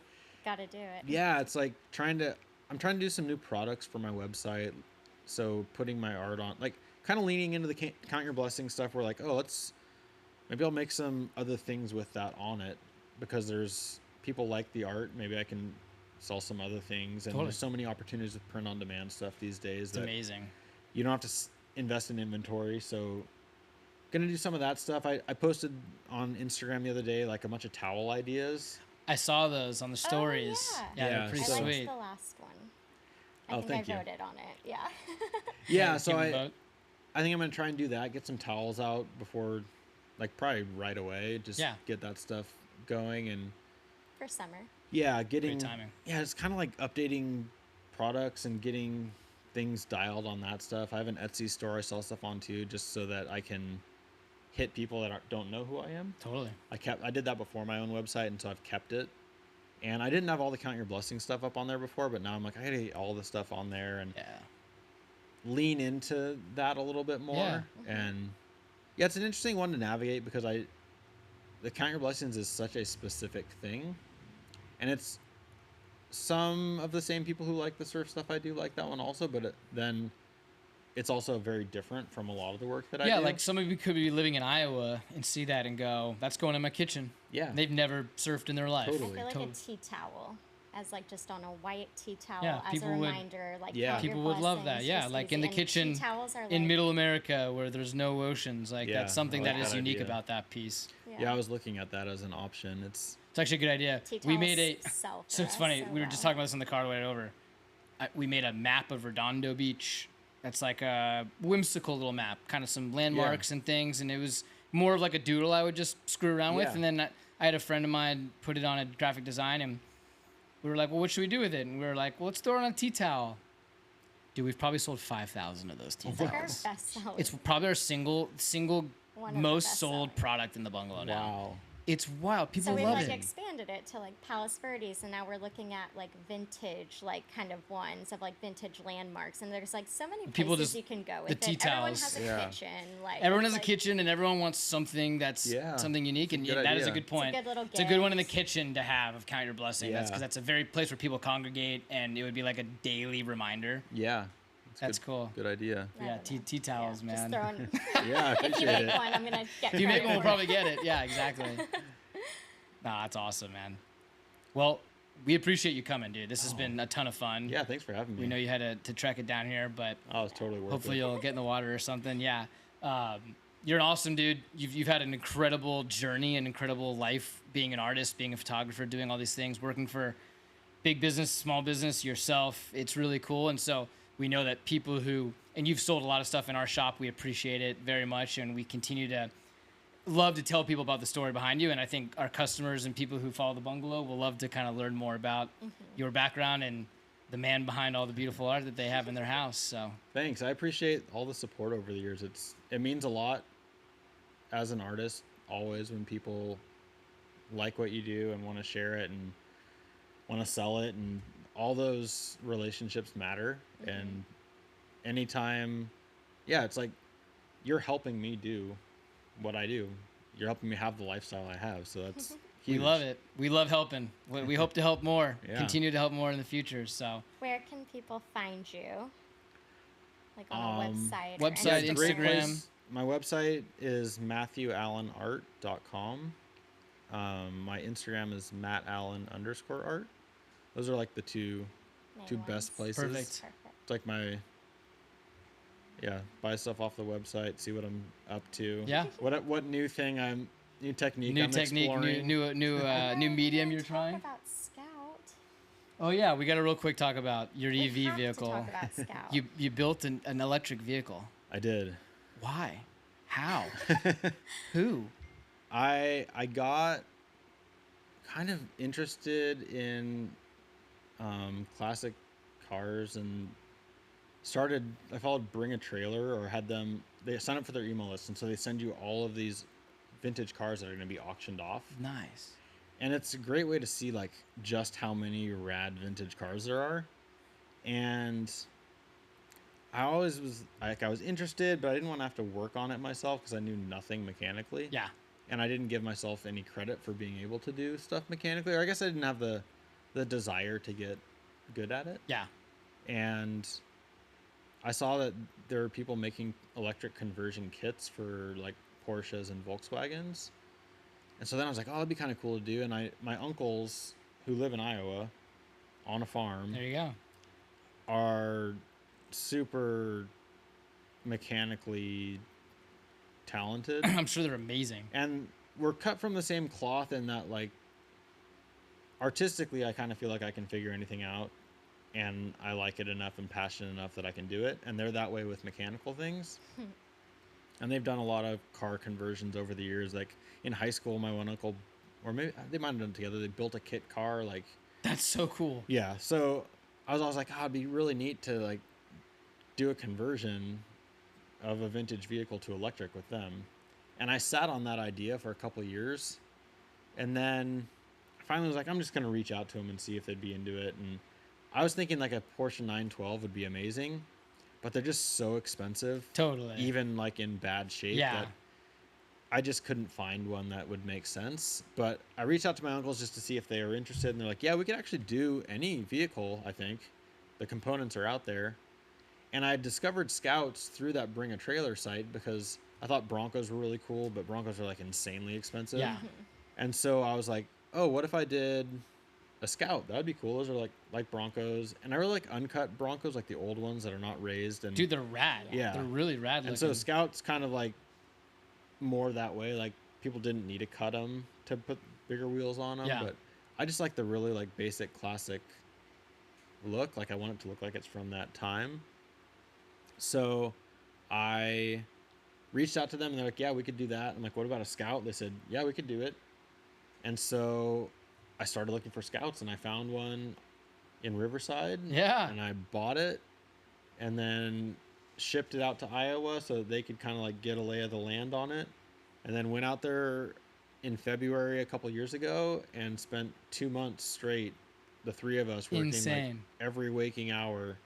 Gotta do it. yeah, it's like I'm trying to do some new products for my website. So putting my art on, like kind of leaning into the Count Your Blessings stuff where like, oh, maybe I'll make some other things with that on it because there's people like the art. Maybe I can sell some other things. And Totally. there's so many opportunities with print on demand stuff these days It's that amazing. you don't have to invest in inventory. So gonna do some of that stuff. I posted on Instagram the other day like a bunch of towel ideas. I saw those on the stories. yeah. Yeah, Yeah, they're pretty I so- liked sweet. the last one. I Oh, think thank I you. voted on it. Yeah. Yeah, so Give a I vote. think I'm gonna try and do that. Get some towels out before, like probably right away. Just Yeah. get that stuff going and For summer. yeah, getting timing. yeah, it's kind of like updating products and getting things dialed on that stuff. I have an Etsy store I sell stuff on too, just so that I can hit people that don't know who I am. Totally. I did that before my own website, and so I've kept it. And I didn't have all the Count Your Blessings stuff up on there before, but now I'm like, I gotta get all the stuff on there and Yeah. lean into that a little bit more. Yeah. And yeah, it's an interesting one to navigate because the Count Your Blessings is such a specific thing, and it's some of the same people who like the surf stuff I do like that one also, but then it's also very different from a lot of the work that I Yeah, do. like some of you could be living in Iowa and see that and go, "That's going in my kitchen." Yeah. They've never surfed in their life. Totally. I feel like Tot- a tea towel, as like just on a white tea towel Yeah, as a people would- reminder. Like Yeah. count your People would love that. blessings, Yeah, just like in easy. the And kitchen tea towels are in like, Middle America where there's no oceans. Like Yeah, that's something I like that is that unique idea. about that piece. Yeah, I was looking at that as an option. It's It's actually a good idea. Tea We towels made a. sell for So it's us funny. so We were just well. talking about this on the car on the way over. We made a map of Redondo Beach. That's like a whimsical little map, kind of some landmarks and things, and it was more of like a doodle I would just screw around with. Yeah. And then I had a friend of mine put it on a graphic design, and we were like, "Well, what should we do with it?" And we were like, "Well, let's throw it on a tea towel." Dude, we've probably sold 5,000 of those tea It's like our towels. best seller. It's probably our single One of the most best sold sellers. product in the bungalow now. wow. It's wild. People So we love like it. expanded it to like Palos Verdes, and now we're looking at like vintage, like kind of ones of like vintage landmarks. And there's like so many People places just- you can go the with tea it. Everyone towels. has a Yeah. kitchen. Like Everyone has it's a like- kitchen, and everyone wants something that's Yeah. something unique, and It's a good that is a idea. good point. good little It's a good one in the gift. kitchen to have of Count Your Blessing. That's Yeah. because that's a very place where people congregate, and it would be like a daily reminder. Yeah. That's good, cool. Good idea. I Yeah, don't tea, know. tea towels, Just man. throwing. Yeah, I If you appreciate make it. one, I'm gonna get. If you make credit one, we'll for it. probably get it. Yeah, exactly. Nah, that's awesome, man. Well, we appreciate you coming, dude. This has been a ton of fun. Yeah, thanks for having me. We know you had to trek it down here, but Oh, it's totally worth hopefully it. you'll get in the water or something. Yeah. You're an awesome dude. You've had an incredible journey, an incredible life being an artist, being a photographer, doing all these things, working for big business, small business, yourself. It's really cool. And so we know that people who, and you've sold a lot of stuff in our shop. We appreciate it very much. And we continue to love to tell people about the story behind you. And I think our customers and people who follow the bungalow will love to kind of learn more about your background and the man behind all the beautiful art that they have in their house. So Thanks. I appreciate all the support over the years. It means a lot as an artist always when people like what you do and want to share it and want to sell it, and all those relationships matter. And anytime, yeah, it's like you're helping me do what I do. You're helping me have the lifestyle I have. So that's huge. we love it. We love helping. We hope to help more, Yeah. continue to help more in the future. So Where can people find you? Like on a website. website, Yeah, anything? great Instagram. place. My website is matthewallenart.com. My Instagram is mattallen_art. Those are like the two Main best ones. places. Perfect. Perfect. It's like my buy stuff off the website, see what I'm up to. Yeah. What new thing new technique New I'm technique, exploring. new medium you're Talk trying. About Scout. Oh yeah, we got a real quick talk about your We EV have vehicle. To talk about Scout. You built an electric vehicle. I did. Why? How? Who? I got kind of interested in classic cars and I followed Bring a Trailer, or had them, they sign up for their email list, and so they send you all of these vintage cars that are going to be auctioned off. Nice. And it's a great way to see like just how many rad vintage cars there are. And I always was like, I was interested, but I didn't want to have to work on it myself because I knew nothing mechanically. Yeah. And I didn't give myself any credit for being able to do stuff mechanically, or I guess I didn't have the desire to get good at it. Yeah. And I saw that there are people making electric conversion kits for like Porsches and Volkswagens. And so then I was like, oh, it'd be kind of cool to do. And my uncles who live in Iowa on a farm There you go. are super mechanically talented. I'm sure they're amazing. And we're cut from the same cloth in that, like, artistically, I kind of feel like I can figure anything out, and I like it enough and passionate enough that I can do it. And they're that way with mechanical things. And they've done a lot of car conversions over the years. Like in high school, my one uncle, or maybe they might have done it together, they built a kit car. Like, That's so cool. yeah. So I was always like, oh, it'd be really neat to like do a conversion of a vintage vehicle to electric with them. And I sat on that idea for a couple of years, and then finally was like, I'm just going to reach out to them and see if they'd be into it. And I was thinking like a Porsche 912 would be amazing, but they're just so expensive, Totally. even like in bad shape, Yeah. that I just couldn't find one that would make sense. But I reached out to my uncles just to see if they were interested, and they're like, yeah, we could actually do any vehicle, I think. The components are out there. And I discovered Scouts through that Bring a Trailer site because I thought Broncos were really cool, but Broncos are like insanely expensive. Yeah. And so I was like, oh, what if I did a Scout? That'd be cool. Those are like Broncos. And I really like uncut Broncos, like the old ones that are not raised. And Dude, they're rad. Yeah. They're really rad and looking. so Scouts kind of like more that way. Like people didn't need to cut them to put bigger wheels on them. Yeah. But I just like the really like basic classic look. Like I want it to look like it's from that time. So I reached out to them and they're like, yeah, we could do that. I'm like, what about a Scout? They said, yeah, we could do it. And so I started looking for Scouts and I found one in Riverside. Yeah. And I bought it and then shipped it out to Iowa so that they could kind of like get a lay of the land on it. And then went out there in February a couple years ago and spent 2 months straight, the three of us working like Insane. every waking hour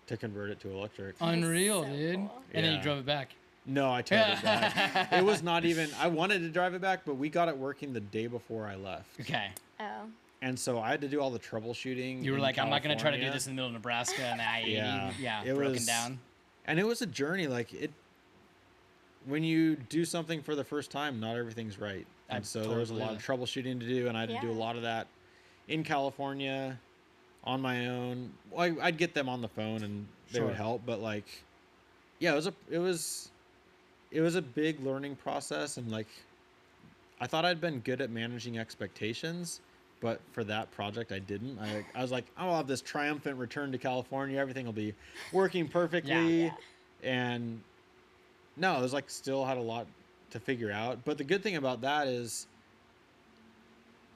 to convert it to electric. Unreal, So dude. cool. And then you Yeah. drove it back. No, I towed it back. It was not even, I wanted to drive it back, but we got it working the day before I left. Okay. Oh. And so I had to do all the troubleshooting. You were in like, I'm not going to try to do California. this in the middle of Nebraska and the I-80. Yeah. Yeah. It Broken was- down. And it was a journey. Like it, when you do something for the first time, not everything's right. I And so there was a lot of troubleshooting to do, and I had to do a Yeah. lot of that in California on my own. Well, I'd get them on the phone and they would Sure. help, but like, yeah, it was a big learning process, and like, I thought I'd been good at managing expectations, but for that project, I didn't. I was like, I'll have this triumphant return to California. Everything will be working perfectly. Yeah. And no, it was like still had a lot to figure out. But the good thing about that is,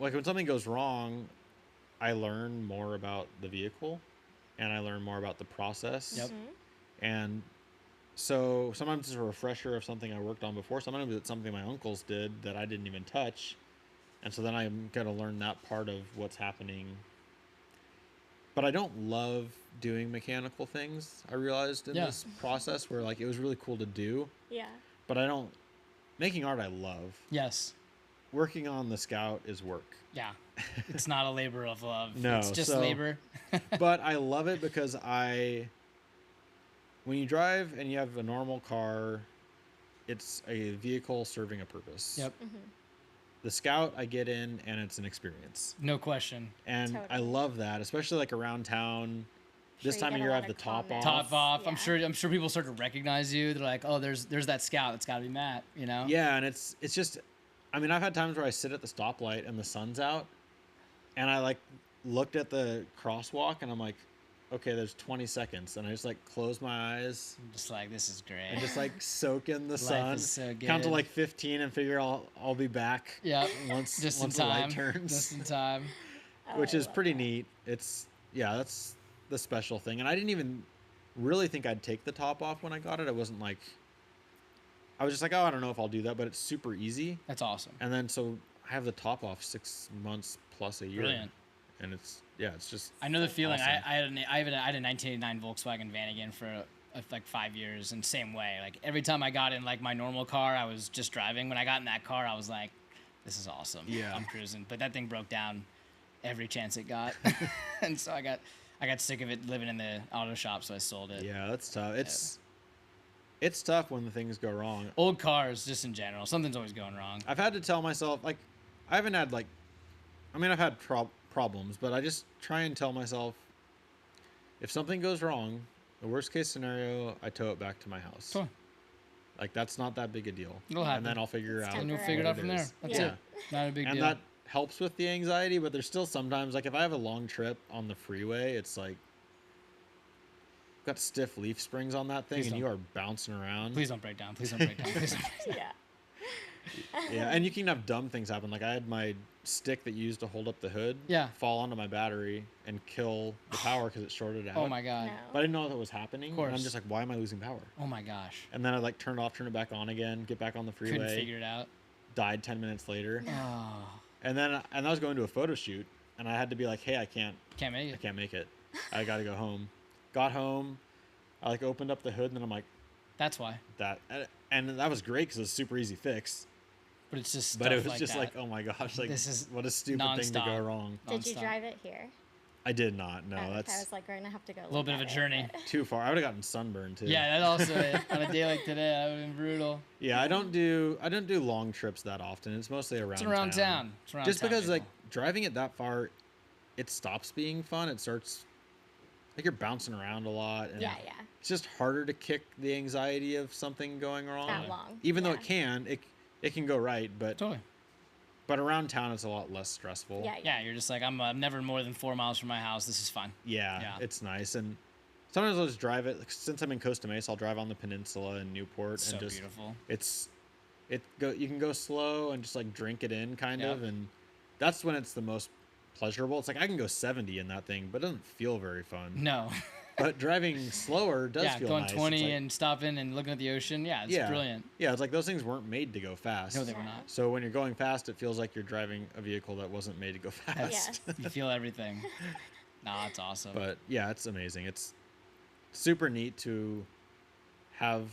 like, when something goes wrong, I learn more about the vehicle and I learn more about the process. Yep. Mm-hmm. And so sometimes it's a refresher of something I worked on before. Sometimes it's something my uncles did that I didn't even touch. And so then I'm going to learn that part of what's happening. But I don't love doing mechanical things, I realized in Yeah. this process, where like it was really cool to do, Yeah. but I don't. Making art I love. Yes. Working on the Scout is work. Yeah. It's not a labor of love. No, It's just so- labor. But I love it because when you drive and you have a normal car, it's a vehicle serving a purpose. Yep. Mm-hmm. The Scout, I get in and it's an experience. No question. And I Totally. love that, especially like around town. This Sure, you time of get a year, I lot have the of top comments. off. Top off. Yeah. I'm sure people start to recognize you. They're like, oh, there's that Scout. It's got to be Matt. You know? Yeah, and it's just, I mean, I've had times where I sit at the stoplight and the sun's out, and I like looked at the crosswalk and I'm like, okay, there's 20 seconds, and I just like close my eyes I'm just like, this is great. and just like soak in the Life sun, is so count to good. like 15, and figure I'll be back. Yeah. once Just once in the light time. turns, Just in time. Oh, which I is love pretty that. neat. It's that's the special thing, and I didn't even really think I'd take the top off when I got it. I wasn't like, I was just like, oh, I don't know if I'll do that, but it's super easy. That's awesome. And then so I have the top off 6 months plus a year. Brilliant. And it's it's just I know the feeling. awesome. I had a 1989 Volkswagen Vanagon for like 5 years, and same way. Like every time I got in like my normal car, I was just driving. When I got in that car, I was like, this is awesome. Yeah. I'm cruising. But that thing broke down every chance it got, and so I got sick of it living in the auto shop, so I sold it. Yeah, that's tough. It's tough when the things go wrong. Old cars, just in general, something's always going wrong. I've had to tell myself, like, I haven't had like, I mean, I've had problems, but I just try and tell myself, if something goes wrong, the worst case scenario, I tow it back to my house. Cool. Like, that's not that big a deal. It'll happen. And then I'll figure It's out. And you'll temporary. figure it what out from there. is. That's Yeah. it. Not a big And deal. that helps with the anxiety, but there's still sometimes, like, if I have a long trip on the freeway, it's like, got stiff leaf springs on that thing, Please and don't. you are bouncing around. Please don't break down. Please don't break down. Please don't break down. Yeah. Yeah, and you can have dumb things happen. Like I had my stick that you used to hold up the hood Yeah. fall onto my battery and kill the power because it shorted out. Oh my god. No. But I didn't know that was happening. Of And I'm course. just like, why am I losing power? Oh my gosh. And then I like turn it off, turn it back on again, get back on the Couldn't freeway, figure it out. died 10 minutes later. Oh, And I was going to a photo shoot, and I had to be like, hey, I can't make it. I got to go home. Got home, I like opened up the hood, and then I'm like, That's why. and that was great because it was a super easy fix. But it's just. But it stuff was just that. like, oh my gosh, like This is what a stupid thing to go nonstop. wrong. Did you Nonstop. drive it here? I did not. No, Okay, I that's was like, we're gonna have to go. A little bit of a journey. too far. I would have gotten sunburned too. Yeah, that also on a day like today, that would have been brutal. Yeah, I don't do long trips that often. It's mostly around. It's around town. It's around Just town, because like people. driving it that far, it stops being fun. It starts like you're bouncing around a lot. And Yeah. it's just harder to kick the anxiety of something going wrong. That long. Even though Yeah. it can go right, but Totally. but around town it's a lot less stressful. Yeah, you're just like, I'm never more than 4 miles from my house. This is fun. Yeah, Yeah. it's nice. And sometimes I'll just drive it. Like, since I'm in Costa Mesa, I'll drive on the peninsula in Newport So and just beautiful. you can go slow and just like drink it in kind Yep. of, and that's when it's the most pleasurable. It's like I can go 70 in that thing, but it doesn't feel very fun. No. But driving slower does Yeah, feel going nice. 20 It's like- and stopping and looking at the ocean. Yeah, it's brilliant. Yeah, it's like those things weren't made to go fast. No, they were not. So when you're going fast, it feels like you're driving a vehicle that wasn't made to go fast. Yes. You feel everything. Nah, it's awesome. But yeah, it's amazing. It's super neat to have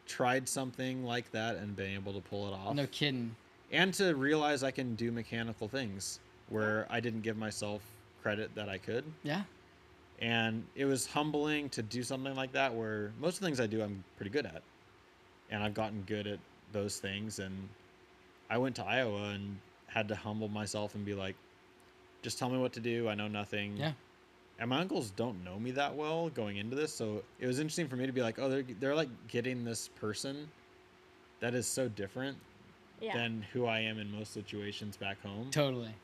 tried something like that and been able to pull it off. No kidding. And to realize I can do mechanical things where I didn't give myself credit that I could. Yeah. And it was humbling to do something like that where most of the things I do I'm pretty good at. And I've gotten good at those things. And I went to Iowa and had to humble myself and be like, just tell me what to do. I know nothing. Yeah. And my uncles don't know me that well going into this. So it was interesting for me to be like, oh, they're like getting this person that is so different than who I am in most situations back home. Totally.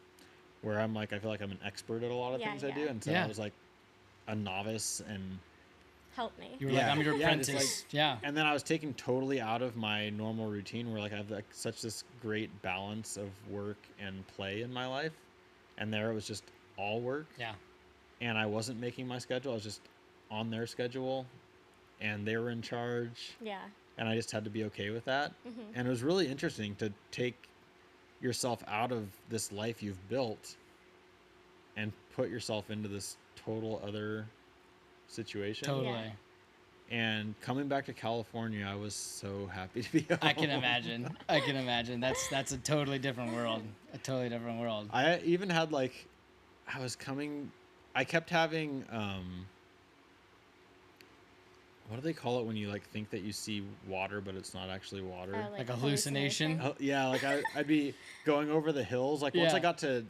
Where I'm like, I feel like I'm an expert at a lot of things I do. And so I was like a novice and Help me. You were like, I'm your apprentice. just Yeah. And then I was taken totally out of my normal routine where like I have like such this great balance of work and play in my life. And there it was just all work. Yeah. And I wasn't making my schedule. I was just on their schedule and they were in charge. Yeah. And I just had to be okay with that. Mm-hmm. And it was really interesting to take yourself out of this life you've built and put yourself into this total other situation. Totally. Yeah. And coming back to California, I was so happy to be home. I can imagine. I can imagine. That's a totally different world. A totally different world. I even had like, I kept having, what do they call it when you like think that you see water, but it's not actually water? Oh, Like a hallucination? Oh, yeah, like I'd be going over the hills. Like once I Yeah. got to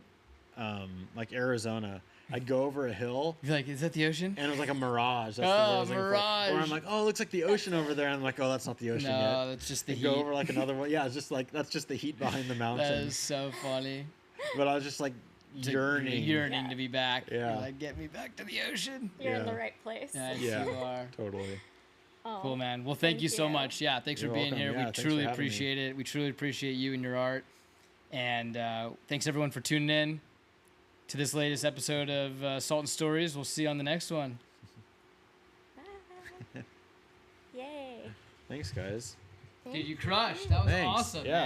like Arizona, I'd go over a hill You're like, is that the ocean? and it was like a mirage. That's the word Oh, I was looking for. mirage. Where I'm like, oh, it looks like the ocean over there. And I'm like, oh, that's not the ocean yet. No, that's just the I'd heat. go over like another one. Yeah, it's just like that's just the heat behind the That mountain. is so funny. But I was just like yearning. Yearning to be back. Yeah. You're like, get me back to the ocean. You're in Yeah. the right place. Yes, Yeah. you are. Totally. Oh, Cool, man. Well, thank you so much. Yeah, thanks You're for being welcome. here. Yeah, We thanks truly for having me. appreciate it. We truly appreciate you and your art. And thanks, everyone, for tuning in to this latest episode of Salt and Stories. We'll see you on the next one. Yay. Thanks, guys. Dude, you crushed. That was Thanks. awesome, Yeah,